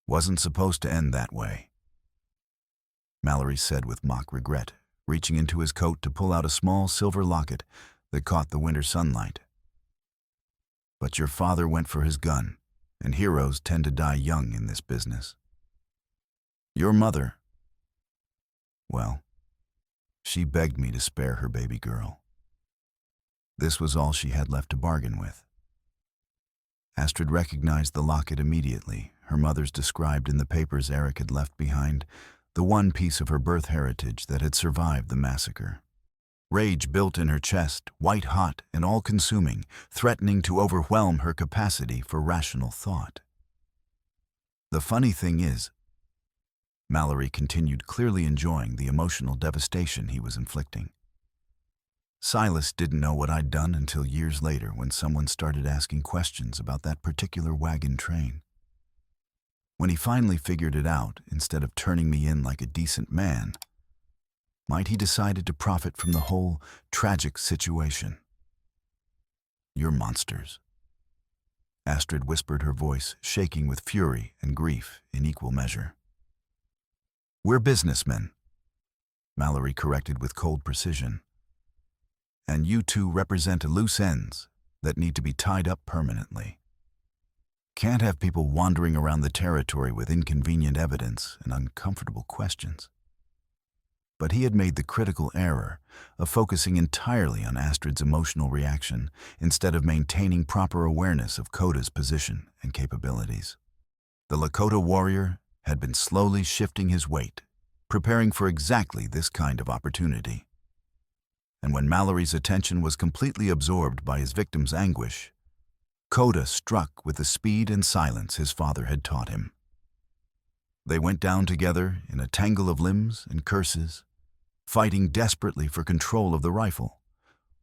Wasn't supposed to end that way," Mallory said with mock regret, reaching into his coat to pull out a small silver locket that caught the winter sunlight. "But your father went for his gun, and heroes tend to die young in this business." Your mother, well, she begged me to spare her baby girl. This was all she had left to bargain with. Astrid recognized the locket immediately, her mother's described in the papers Eric had left behind, the one piece of her birth heritage that had survived the massacre. Rage built in her chest, white-hot and all-consuming, threatening to overwhelm her capacity for rational thought. The funny thing is, Mallory continued, clearly enjoying the emotional devastation he was inflicting. Silas didn't know what I'd done until years later when someone started asking questions about that particular wagon train. When he finally figured it out, instead of turning me in like a decent man, might he decided to profit from the whole tragic situation. You're monsters. Astrid whispered, her voice shaking with fury and grief in equal measure. We're businessmen, Mallory corrected with cold precision. And you two represent loose ends that need to be tied up permanently. Can't have people wandering around the territory with inconvenient evidence and uncomfortable questions. But he had made the critical error of focusing entirely on Astrid's emotional reaction instead of maintaining proper awareness of Coda's position and capabilities. The Lakota warrior had been slowly shifting his weight, preparing for exactly this kind of opportunity. And when Mallory's attention was completely absorbed by his victim's anguish, Coda struck with the speed and silence his father had taught him. They went down together in a tangle of limbs and curses, fighting desperately for control of the rifle,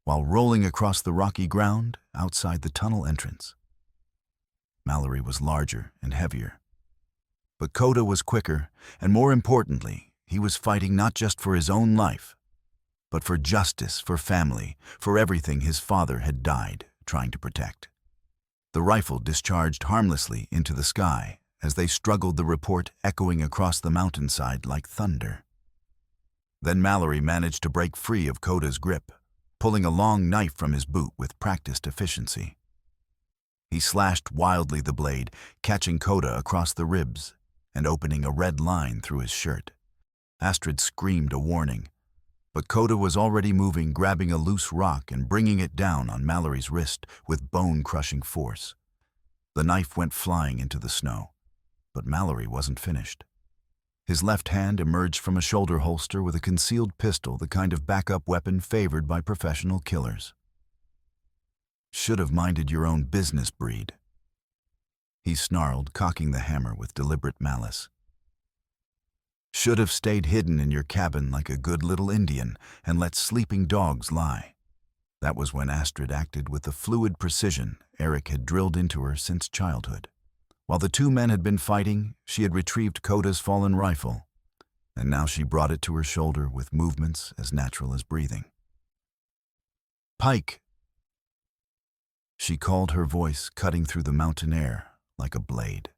while rolling across the rocky ground outside the tunnel entrance. Mallory was larger and heavier, but Coda was quicker, and more importantly, he was fighting not just for his own life, but for justice, for family, for everything his father had died trying to protect. The rifle discharged harmlessly into the sky as they struggled, the report echoing across the mountainside like thunder. Then Mallory managed to break free of Coda's grip, pulling a long knife from his boot with practiced efficiency. He slashed wildly the blade, catching Coda across the ribs and opening a red line through his shirt. Astrid screamed a warning, but Coda was already moving, grabbing a loose rock and bringing it down on Mallory's wrist with bone-crushing force. The knife went flying into the snow, but Mallory wasn't finished. His left hand emerged from a shoulder holster with a concealed pistol, the kind of backup weapon favored by professional killers. Should have minded your own business, breed, he snarled, cocking the hammer with deliberate malice. Should have stayed hidden in your cabin like a good little Indian and let sleeping dogs lie. That was when Astrid acted with the fluid precision Eric had drilled into her since childhood. While the two men had been fighting, she had retrieved Coda's fallen rifle, and now she brought it to her shoulder with movements as natural as breathing. Pike, she called, her voice cutting through the mountain air like a blade.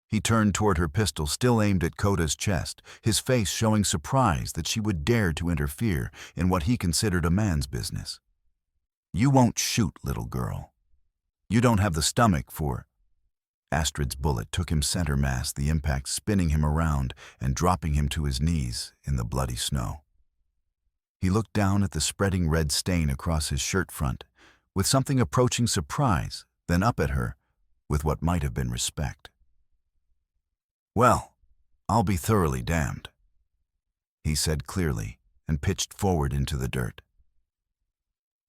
He turned toward her pistol, still aimed at Coda's chest, his face showing surprise that she would dare to interfere in what he considered a man's business. You won't shoot, little girl. You don't have the stomach for... Astrid's bullet took him center mass, the impact spinning him around and dropping him to his knees in the bloody snow. He looked down at the spreading red stain across his shirt front with something approaching surprise, then up at her with what might have been respect. Well, I'll be thoroughly damned, he said clearly and pitched forward into the dirt.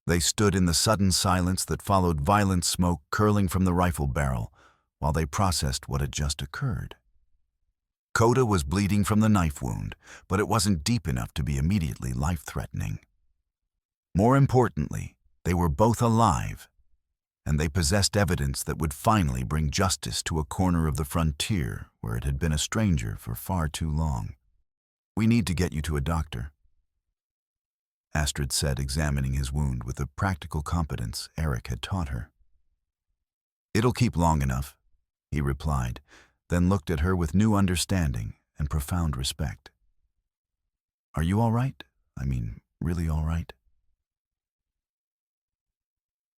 They stood in the sudden silence that followed, violent smoke curling from the rifle barrel while they processed what had just occurred. Coda was bleeding from the knife wound, but it wasn't deep enough to be immediately life-threatening. More importantly, they were both alive, and they possessed evidence that would finally bring justice to a corner of the frontier where it had been a stranger for far too long. We need to get you to a doctor, Astrid said, examining his wound with the practical competence Eric had taught her. It'll keep long enough, he replied, then looked at her with new understanding and profound respect. Are you all right? I mean, really all right?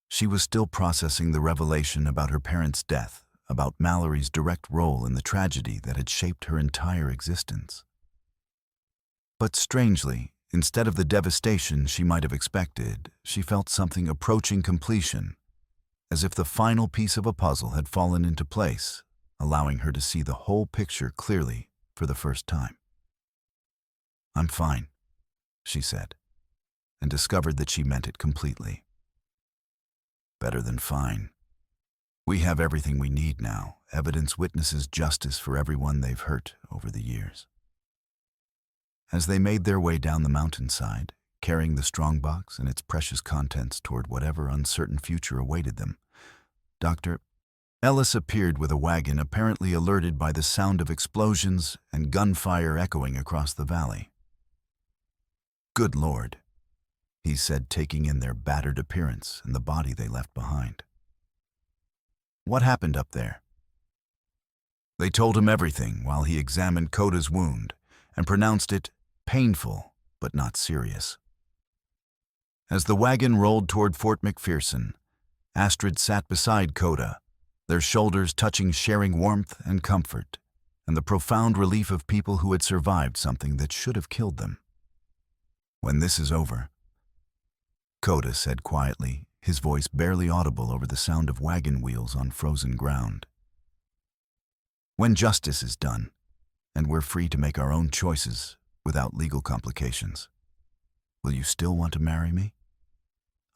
She was still processing the revelation about her parents' death, about Mallory's direct role in the tragedy that had shaped her entire existence. But strangely, instead of the devastation she might have expected, she felt something approaching completion, as if the final piece of a puzzle had fallen into place, allowing her to see the whole picture clearly for the first time. "I'm fine," she said, and discovered that she meant it completely. "Better than fine. We have everything we need now, evidence, witnesses, justice for everyone they've hurt over the years." As they made their way down the mountainside, carrying the strongbox and its precious contents toward whatever uncertain future awaited them, Dr. Ellis appeared with a wagon, apparently alerted by the sound of explosions and gunfire echoing across the valley. "Good Lord," he said, taking in their battered appearance and the body they left behind. "What happened up there?" They told him everything while he examined Coda's wound and pronounced it painful but not serious. As the wagon rolled toward Fort McPherson, Astrid sat beside Coda, their shoulders touching, sharing warmth and comfort, and the profound relief of people who had survived something that should have killed them. "When this is over," Coda said quietly, his voice barely audible over the sound of wagon wheels on frozen ground. "When justice is done, and we're free to make our own choices without legal complications, will you still want to marry me?"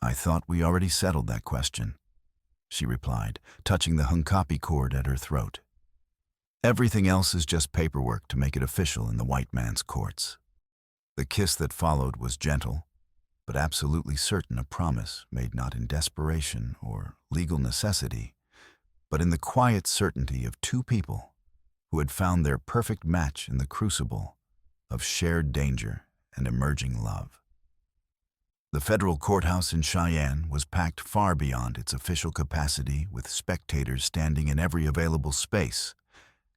"I thought we already settled that question," she replied, touching the hunkapi cord at her throat. "Everything else is just paperwork to make it official in the white man's courts." The kiss that followed was gentle, but absolutely certain, a promise made not in desperation or legal necessity, but in the quiet certainty of two people who had found their perfect match in the crucible of shared danger and emerging love. The federal courthouse in Cheyenne was packed far beyond its official capacity, with spectators standing in every available space,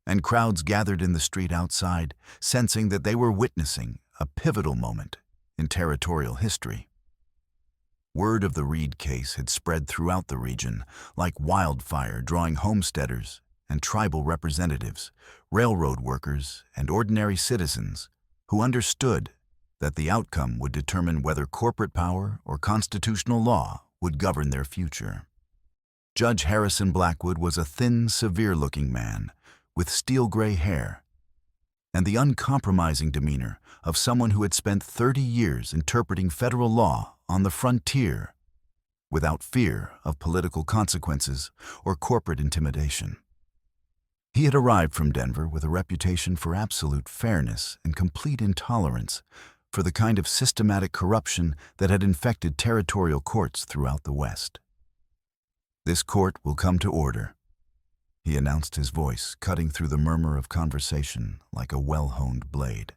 and crowds gathered in the street outside, sensing that they were witnessing a pivotal moment in territorial history. Word of the Reed case had spread throughout the region like wildfire, drawing homesteaders and tribal representatives, railroad workers, and ordinary citizens who understood that the outcome would determine whether corporate power or constitutional law would govern their future. Judge Harrison Blackwood was a thin, severe-looking man with steel-gray hair and the uncompromising demeanor of someone who had spent 30 years interpreting federal law on the frontier without fear of political consequences or corporate intimidation. He had arrived from Denver with a reputation for absolute fairness and complete intolerance for the kind of systematic corruption that had infected territorial courts throughout the West. "This court will come to order," he announced, his voice cutting through the murmur of conversation like a well-honed blade.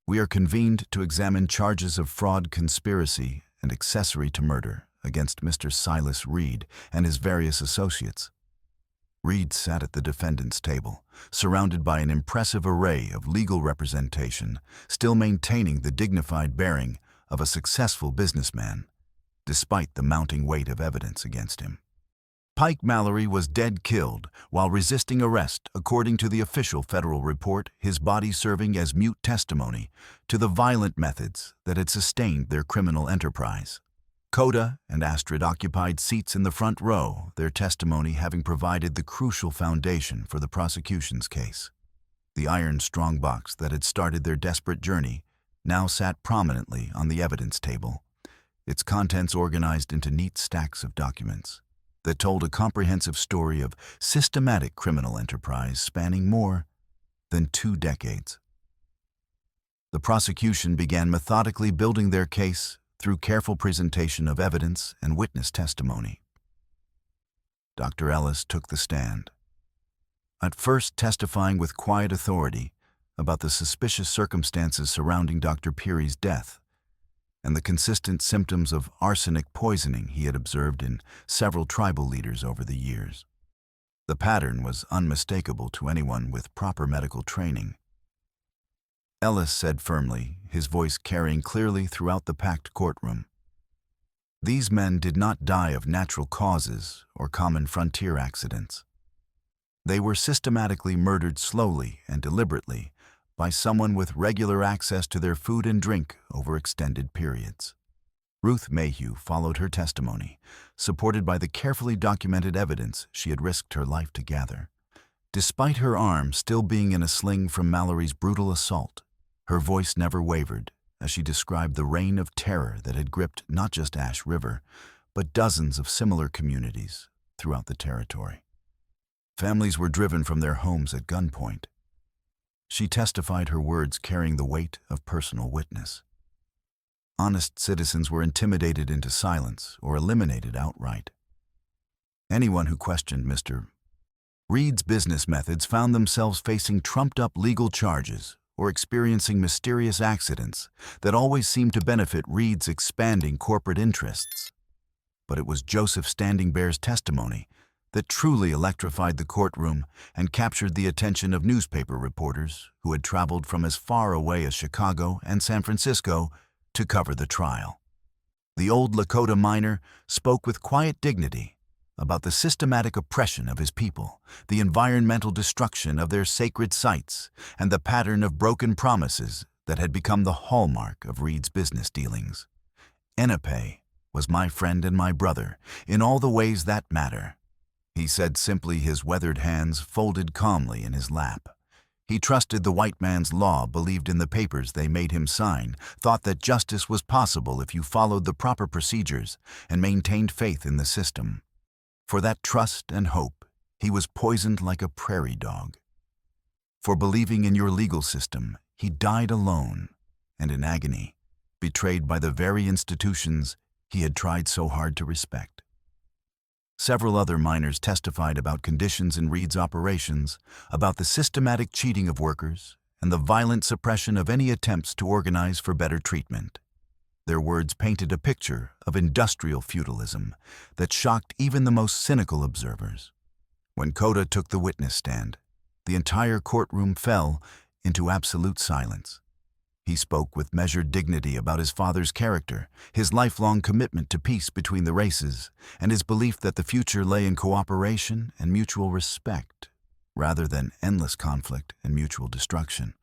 "We are convened to examine charges of fraud, conspiracy, and accessory to murder against Mr. Silas Reed and his various associates." Reed sat at the defendant's table, surrounded by an impressive array of legal representation, still maintaining the dignified bearing of a successful businessman, despite the mounting weight of evidence against him. Pike Mallory was dead killed while resisting arrest, according to the official federal report, his body serving as mute testimony to the violent methods that had sustained their criminal enterprise. Coda and Astrid occupied seats in the front row, their testimony having provided the crucial foundation for the prosecution's case. The iron strongbox that had started their desperate journey now sat prominently on the evidence table, its contents organized into neat stacks of documents that told a comprehensive story of systematic criminal enterprise spanning more than 2 decades. The prosecution began methodically building their case through careful presentation of evidence and witness testimony. Dr. Ellis took the stand, at first testifying with quiet authority about the suspicious circumstances surrounding Dr. Peary's death and the consistent symptoms of arsenic poisoning he had observed in several tribal leaders over the years. The pattern was unmistakable to anyone with proper medical training. Ellis said firmly, his voice carrying clearly throughout the packed courtroom, "These men did not die of natural causes or common frontier accidents. They were systematically murdered slowly and deliberately by someone with regular access to their food and drink over extended periods. Ruth Mayhew followed her testimony, supported by the carefully documented evidence she had risked her life to gather. Despite her arm still being in a sling from Mallory's brutal assault, her voice never wavered as she described the reign of terror that had gripped not just Ash River, but dozens of similar communities throughout the territory. Families were driven from their homes at gunpoint. She testified, her words carrying the weight of personal witness. Honest citizens were intimidated into silence or eliminated outright. Anyone who questioned Mr. Reed's business methods found themselves facing trumped-up legal charges or experiencing mysterious accidents that always seemed to benefit Reed's expanding corporate interests. But it was Joseph Standing Bear's testimony that truly electrified the courtroom and captured the attention of newspaper reporters who had traveled from as far away as Chicago and San Francisco to cover the trial. The old Lakota miner spoke with quiet dignity about the systematic oppression of his people, the environmental destruction of their sacred sites, and the pattern of broken promises that had become the hallmark of Reed's business dealings. Enepe was my friend and my brother in all the ways that matter, he said simply, his weathered hands folded calmly in his lap. He trusted the white man's law, believed in the papers they made him sign, thought that justice was possible if you followed the proper procedures, and maintained faith in the system. For that trust and hope, he was poisoned like a prairie dog. For believing in your legal system, he died alone and in agony, betrayed by the very institutions he had tried so hard to respect. Several other miners testified about conditions in Reed's operations, about the systematic cheating of workers, and the violent suppression of any attempts to organize for better treatment. Their words painted a picture of industrial feudalism that shocked even the most cynical observers. When Coda took the witness stand, the entire courtroom fell into absolute silence. He spoke with measured dignity about his father's character, his lifelong commitment to peace between the races, and his belief that the future lay in cooperation and mutual respect, rather than endless conflict and mutual destruction.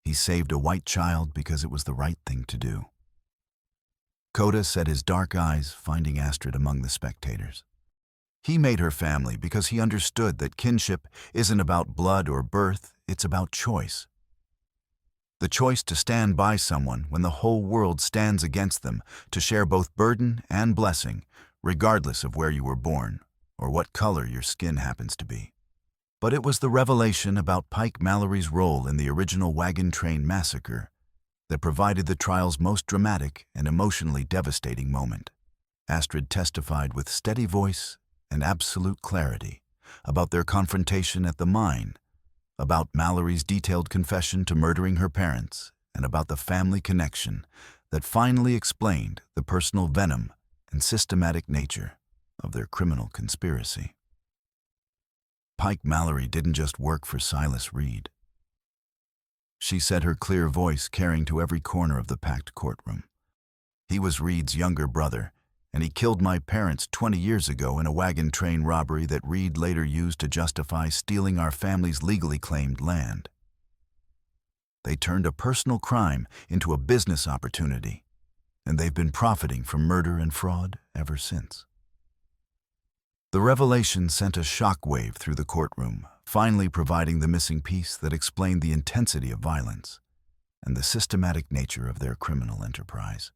He saved a white child because it was the right thing to do. Coda said, his dark eyes finding Astrid among the spectators. He made her family because he understood that kinship isn't about blood or birth, it's about choice. The choice to stand by someone when the whole world stands against them, to share both burden and blessing, regardless of where you were born or what color your skin happens to be. But it was the revelation about Pike Mallory's role in the original wagon train massacre that provided the trial's most dramatic and emotionally devastating moment. Astrid testified with steady voice and absolute clarity about their confrontation at the mine, about Mallory's detailed confession to murdering her parents, and about the family connection that finally explained the personal venom and systematic nature of their criminal conspiracy. Pike Mallory didn't just work for Silas Reed. She said, her clear voice carrying to every corner of the packed courtroom. He was Reed's younger brother, and he killed my parents 20 years ago in a wagon train robbery that Reed later used to justify stealing our family's legally claimed land. They turned a personal crime into a business opportunity, and they've been profiting from murder and fraud ever since. The revelation sent a shockwave through the courtroom, finally providing the missing piece that explained the intensity of violence and the systematic nature of their criminal enterprise.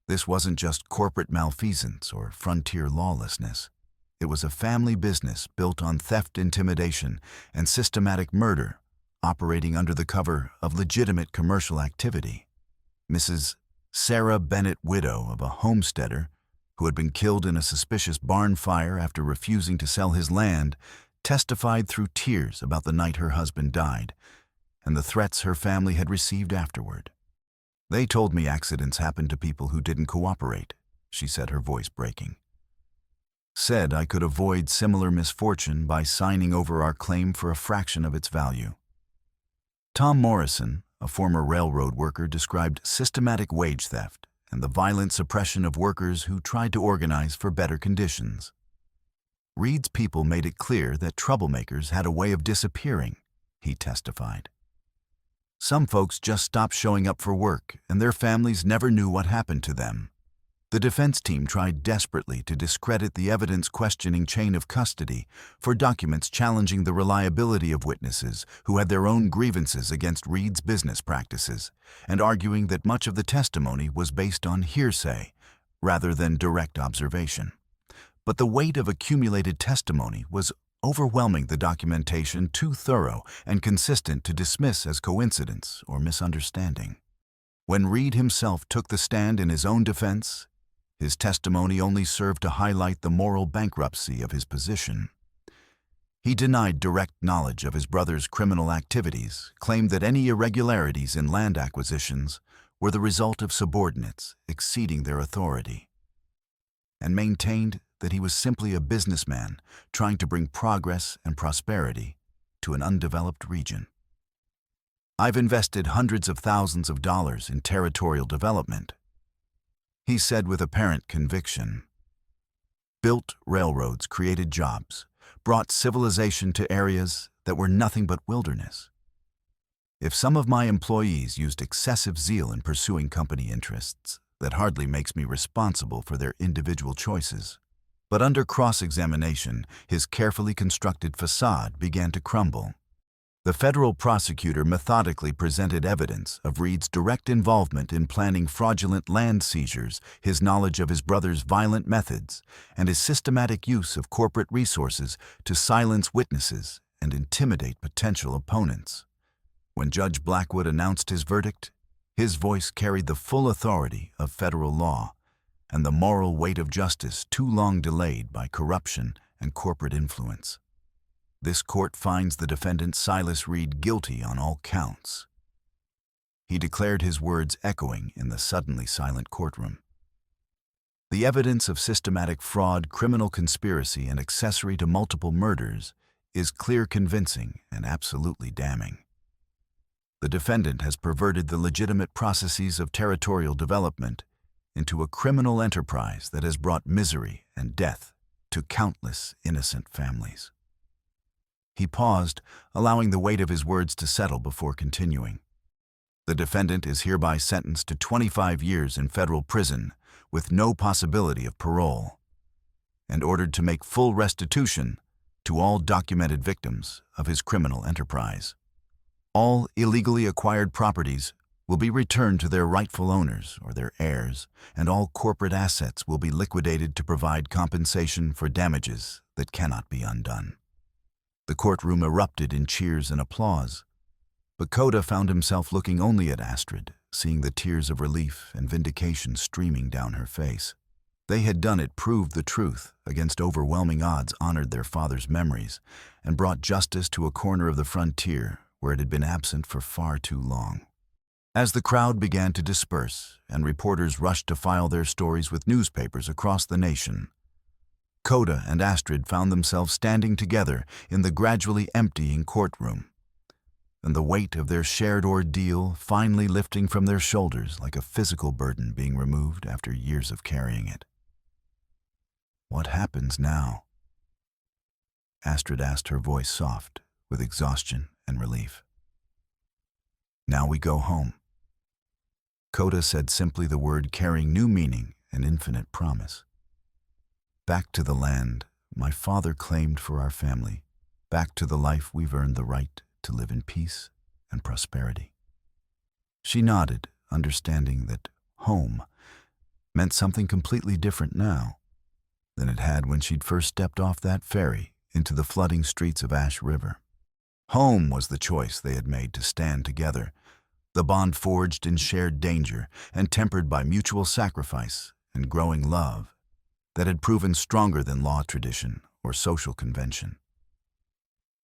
This wasn't just corporate malfeasance or frontier lawlessness. It was a family business built on theft, intimidation, and systematic murder, operating under the cover of legitimate commercial activity. Mrs. Sarah Bennett, widow of a homesteader who had been killed in a suspicious barn fire after refusing to sell his land, testified through tears about the night her husband died and the threats her family had received afterward. They told me accidents happened to people who didn't cooperate, she said, her voice breaking. Said I could avoid similar misfortune by signing over our claim for a fraction of its value. Tom Morrison, a former railroad worker, described systematic wage theft and the violent suppression of workers who tried to organize for better conditions. Reed's people made it clear that troublemakers had a way of disappearing, he testified. Some folks just stopped showing up for work, and their families never knew what happened to them. The defense team tried desperately to discredit the evidence-questioning chain of custody for documents challenging the reliability of witnesses who had their own grievances against Reed's business practices, and arguing that much of the testimony was based on hearsay rather than direct observation. But the weight of accumulated testimony was overwhelming the documentation too thorough and consistent to dismiss as coincidence or misunderstanding. When Reed himself took the stand in his own defense, his testimony only served to highlight the moral bankruptcy of his position. He denied direct knowledge of his brother's criminal activities, claimed that any irregularities in land acquisitions were the result of subordinates exceeding their authority, and maintained that he was simply a businessman trying to bring progress and prosperity to an undeveloped region. "I've invested hundreds of thousands of dollars in territorial development," he said with apparent conviction. "Built railroads, created jobs, brought civilization to areas that were nothing but wilderness. If some of my employees used excessive zeal in pursuing company interests, that hardly makes me responsible for their individual choices." But under cross-examination, his carefully constructed facade began to crumble. The federal prosecutor methodically presented evidence of Reed's direct involvement in planning fraudulent land seizures, his knowledge of his brother's violent methods, and his systematic use of corporate resources to silence witnesses and intimidate potential opponents. When Judge Blackwood announced his verdict, his voice carried the full authority of federal law and the moral weight of justice too long delayed by corruption and corporate influence. This court finds the defendant Silas Reed guilty on all counts. He declared his words echoing in the suddenly silent courtroom. The evidence of systematic fraud, criminal conspiracy, and accessory to multiple murders is clear, convincing, and absolutely damning. The defendant has perverted the legitimate processes of territorial development into a criminal enterprise that has brought misery and death to countless innocent families. He paused, allowing the weight of his words to settle before continuing. The defendant is hereby sentenced to 25 years in federal prison with no possibility of parole, and ordered to make full restitution to all documented victims of his criminal enterprise. All illegally acquired properties will be returned to their rightful owners or their heirs, and all corporate assets will be liquidated to provide compensation for damages that cannot be undone. The courtroom erupted in cheers and applause, but Lakota found himself looking only at Astrid, seeing the tears of relief and vindication streaming down her face. They had done it, proved the truth, against overwhelming odds honored their father's memories, and brought justice to a corner of the frontier where it had been absent for far too long. As the crowd began to disperse and reporters rushed to file their stories with newspapers across the nation, Lakota and Astrid found themselves standing together in the gradually emptying courtroom, and the weight of their shared ordeal finally lifting from their shoulders like a physical burden being removed after years of carrying it. "What happens now?" Astrid asked, her voice soft with exhaustion and relief. "Now we go home." Lakota said simply, the word carrying new meaning and infinite promise. "Back to the land my father claimed for our family, back to the life we've earned the right to live in peace and prosperity." She nodded, understanding that home meant something completely different now than it had when she'd first stepped off that ferry into the flooding streets of Ash River. Home was the choice they had made to stand together, the bond forged in shared danger and tempered by mutual sacrifice and growing love that had proven stronger than law, tradition, or social convention.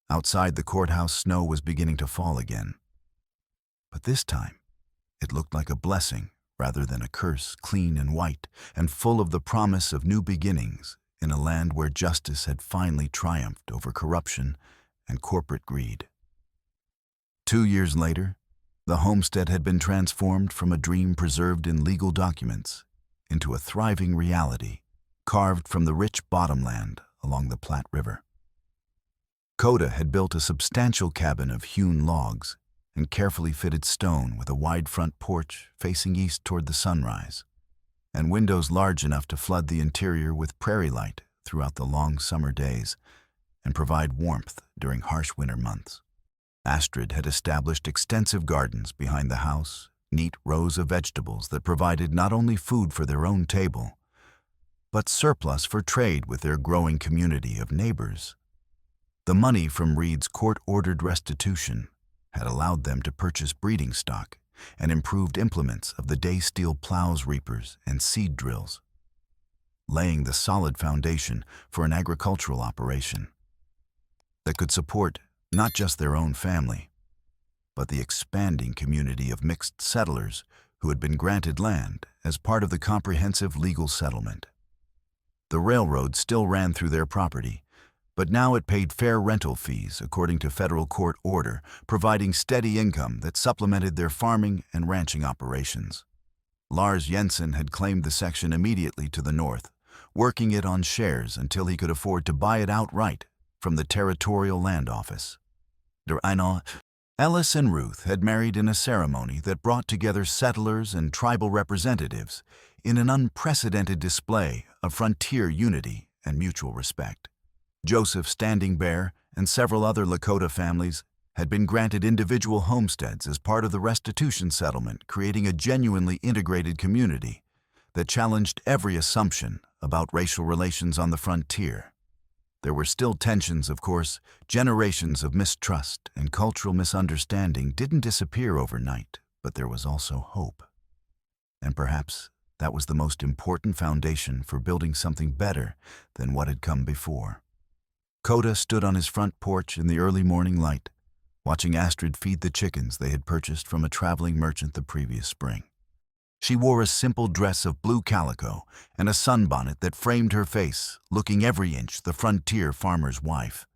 Outside the courthouse, snow was beginning to fall again. But this time, it looked like a blessing rather than a curse, clean and white, and full of the promise of new beginnings in a land where justice had finally triumphed over corruption and corporate greed. 2 years later, the homestead had been transformed from a dream preserved in legal documents into a thriving reality, carved from the rich bottomland along the Platte River. Lakota had built a substantial cabin of hewn logs and carefully fitted stone with a wide front porch facing east toward the sunrise, and windows large enough to flood the interior with prairie light throughout the long summer days and provide warmth during harsh winter months. Astrid had established extensive gardens behind the house, neat rows of vegetables that provided not only food for their own table, but surplus for trade with their growing community of neighbors. The money from Reed's court-ordered restitution had allowed them to purchase breeding stock and improved implements of the day steel plows, reapers, and seed drills, laying the solid foundation for an agricultural operation that could support not just their own family, but the expanding community of mixed settlers who had been granted land as part of the comprehensive legal settlement. The railroad still ran through their property, but now it paid fair rental fees according to federal court order, providing steady income that supplemented their farming and ranching operations. Lars Jensen had claimed the section immediately to the north, working it on shares until he could afford to buy it outright from the Territorial Land Office. Ellis and Ruth had married in a ceremony that brought together settlers and tribal representatives in an unprecedented display of frontier unity and mutual respect. Joseph Standing Bear and several other Lakota families had been granted individual homesteads as part of the restitution settlement, creating a genuinely integrated community that challenged every assumption about racial relations on the frontier. There were still tensions, of course. Generations of mistrust and cultural misunderstanding didn't disappear overnight, but there was also hope. And perhaps that was the most important foundation for building something better than what had come before. Lakota stood on his front porch in the early morning light, watching Astrid feed the chickens they had purchased from a traveling merchant the previous spring. She wore a simple dress of blue calico and a sunbonnet that framed her face, looking every inch the frontier farmer's wife.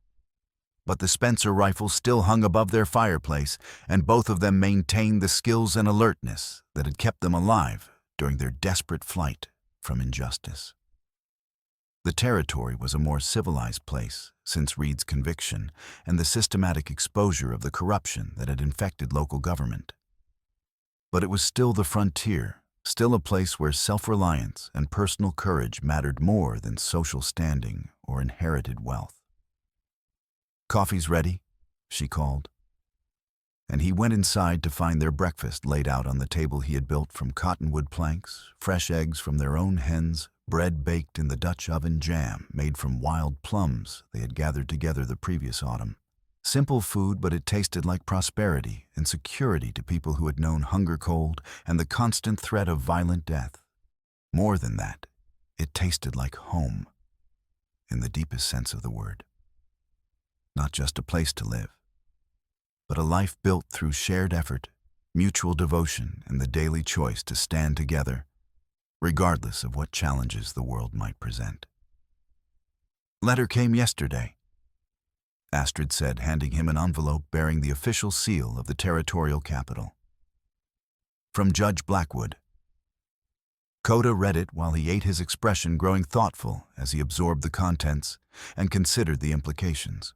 But the Spencer rifle still hung above their fireplace, and both of them maintained the skills and alertness that had kept them alive during their desperate flight from injustice. The territory was a more civilized place since Reed's conviction and the systematic exposure of the corruption that had infected local government. But it was still the frontier, still a place where self-reliance and personal courage mattered more than social standing or inherited wealth. "Coffee's ready," she called, and he went inside to find their breakfast laid out on the table he had built from cottonwood planks, fresh eggs from their own hens, bread baked in the Dutch oven, jam made from wild plums they had gathered together the previous autumn. Simple food, but it tasted like prosperity and security to people who had known hunger, cold, and the constant threat of violent death. More than that, it tasted like home, in the deepest sense of the word. Not just a place to live, but a life built through shared effort, mutual devotion, and the daily choice to stand together, regardless of what challenges the world might present. "Letter came yesterday," Astrid said, handing him an envelope bearing the official seal of the territorial capital. "From Judge Blackwood." Lakota read it while he ate, his expression growing thoughtful as he absorbed the contents and considered the implications.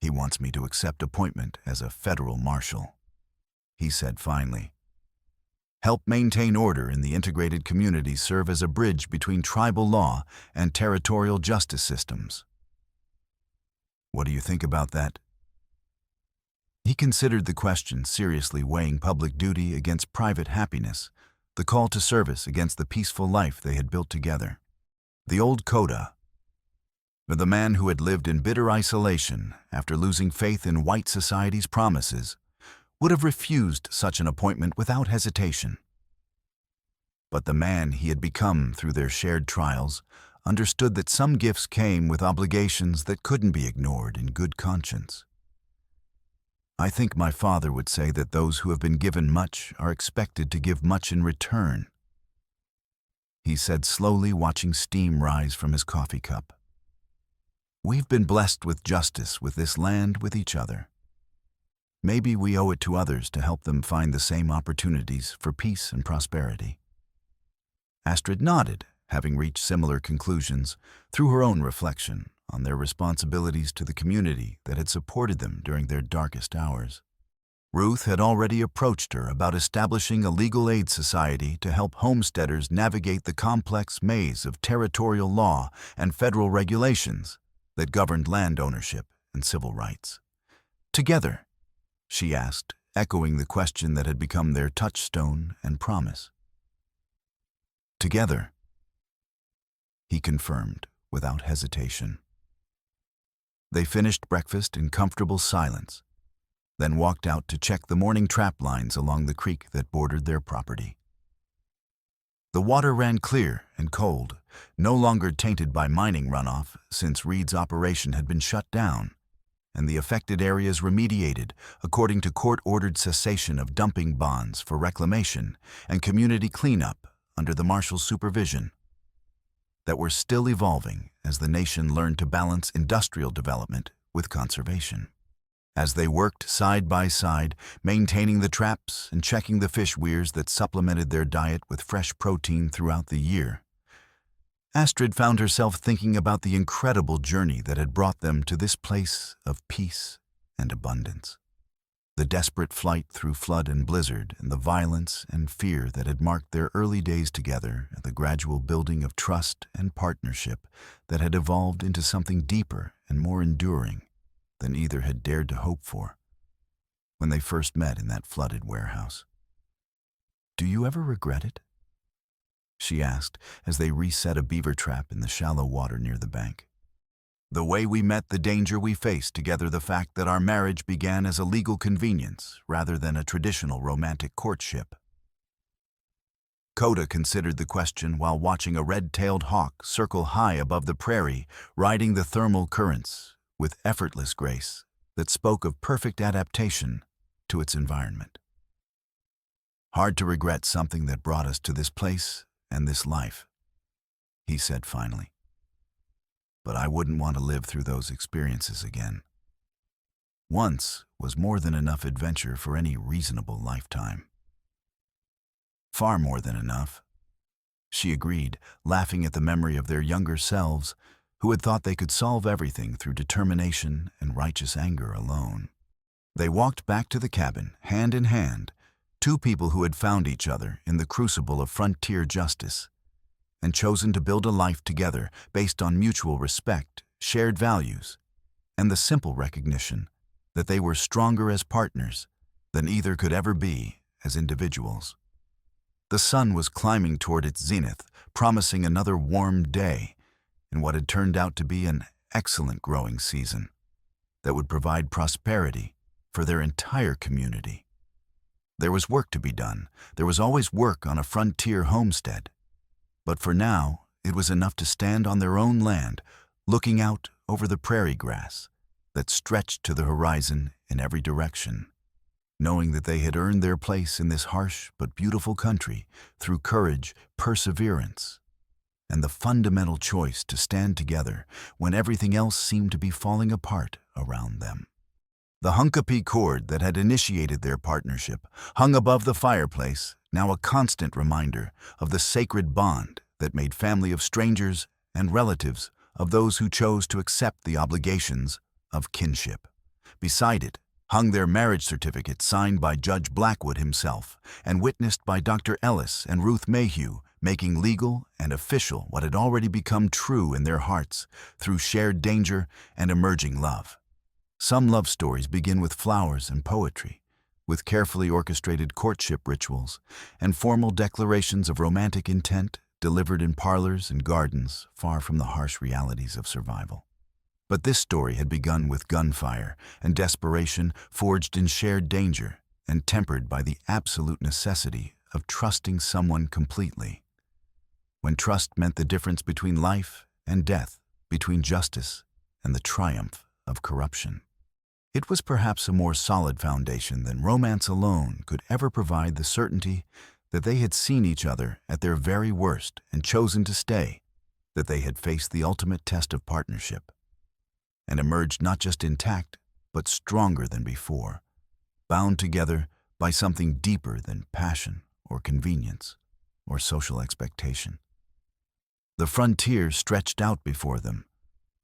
"He wants me to accept appointment as a federal marshal," he said finally. "Help maintain order in the integrated community, serve as a bridge between tribal law and territorial justice systems." "What do you think about that?" He considered the question, seriously weighing public duty against private happiness, the call to service against the peaceful life they had built together. The old Lakota, the man who had lived in bitter isolation after losing faith in white society's promises, would have refused such an appointment without hesitation. But the man he had become through their shared trials understood that some gifts came with obligations that couldn't be ignored in good conscience. "I think my father would say that those who have been given much are expected to give much in return," he said slowly, watching steam rise from his coffee cup. "We've been blessed with justice, with this land, with each other. Maybe we owe it to others to help them find the same opportunities for peace and prosperity." Astrid nodded, having reached similar conclusions through her own reflection on their responsibilities to the community that had supported them during their darkest hours. Ruth had already approached her about establishing a legal aid society to help homesteaders navigate the complex maze of territorial law and federal regulations that governed land ownership and civil rights. Together, she asked, echoing the question that had become their touchstone and promise. Together, he confirmed without hesitation. They finished breakfast in comfortable silence, then walked out to check the morning trap lines along the creek that bordered their property. The water ran clear and cold, no longer tainted by mining runoff since Reed's operation had been shut down, and the affected areas remediated according to court-ordered cessation of dumping bonds for reclamation and community cleanup under the marshal's supervision, that were still evolving as the nation learned to balance industrial development with conservation. As they worked side by side, maintaining the traps and checking the fish weirs that supplemented their diet with fresh protein throughout the year, Astrid found herself thinking about the incredible journey that had brought them to this place of peace and abundance. The desperate flight through flood and blizzard, and the violence and fear that had marked their early days together, and the gradual building of trust and partnership that had evolved into something deeper and more enduring than either had dared to hope for when they first met in that flooded warehouse. "Do you ever regret it?" she asked as they reset a beaver trap in the shallow water near the bank. "The way we met the danger we faced together, the fact that our marriage began as a legal convenience rather than a traditional romantic courtship." Lakota considered the question while watching a red-tailed hawk circle high above the prairie, riding the thermal currents with effortless grace that spoke of perfect adaptation to its environment. "Hard to regret something that brought us to this place and this life," he said finally. "But I wouldn't want to live through those experiences again. Once was more than enough adventure for any reasonable lifetime." "Far more than enough," she agreed, laughing at the memory of their younger selves who had thought they could solve everything through determination and righteous anger alone. They walked back to the cabin, hand in hand, two people who had found each other in the crucible of frontier justice and chosen to build a life together based on mutual respect, shared values, and the simple recognition that they were stronger as partners than either could ever be as individuals. The sun was climbing toward its zenith, promising another warm day in what had turned out to be an excellent growing season that would provide prosperity for their entire community. There was work to be done. There was always work on a frontier homestead. But for now, it was enough to stand on their own land, looking out over the prairie grass that stretched to the horizon in every direction, knowing that they had earned their place in this harsh but beautiful country through courage, perseverance, and the fundamental choice to stand together when everything else seemed to be falling apart around them. The hunkapee cord that had initiated their partnership hung above the fireplace, now a constant reminder of the sacred bond that made family of strangers and relatives of those who chose to accept the obligations of kinship. Beside it hung their marriage certificate signed by Judge Blackwood himself and witnessed by Dr. Ellis and Ruth Mayhew, making legal and official what had already become true in their hearts through shared danger and emerging love. Some love stories begin with flowers and poetry, with carefully orchestrated courtship rituals and formal declarations of romantic intent delivered in parlors and gardens far from the harsh realities of survival. But this story had begun with gunfire and desperation forged in shared danger and tempered by the absolute necessity of trusting someone completely. When trust meant the difference between life and death, between justice and the triumph of corruption. It was perhaps a more solid foundation than romance alone could ever provide, the certainty that they had seen each other at their very worst and chosen to stay, that they had faced the ultimate test of partnership, and emerged not just intact, but stronger than before, bound together by something deeper than passion or convenience or social expectation. The frontier stretched out before them,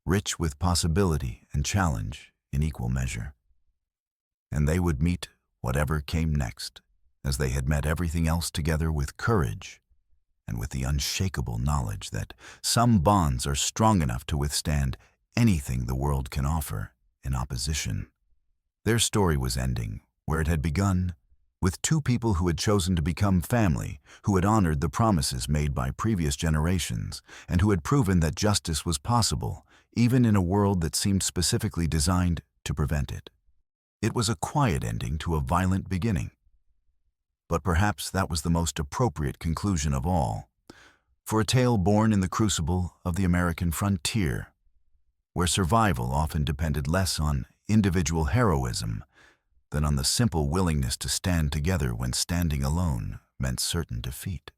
rich with possibility and challenge in equal measure. And they would meet whatever came next, as they had met everything else together with courage and with the unshakable knowledge that some bonds are strong enough to withstand anything the world can offer in opposition. Their story was ending where it had begun, with two people who had chosen to become family, who had honored the promises made by previous generations, and who had proven that justice was possible, even in a world that seemed specifically designed to prevent it. It was a quiet ending to a violent beginning. But perhaps that was the most appropriate conclusion of all, for a tale born in the crucible of the American frontier, where survival often depended less on individual heroism than on the simple willingness to stand together when standing alone meant certain defeat.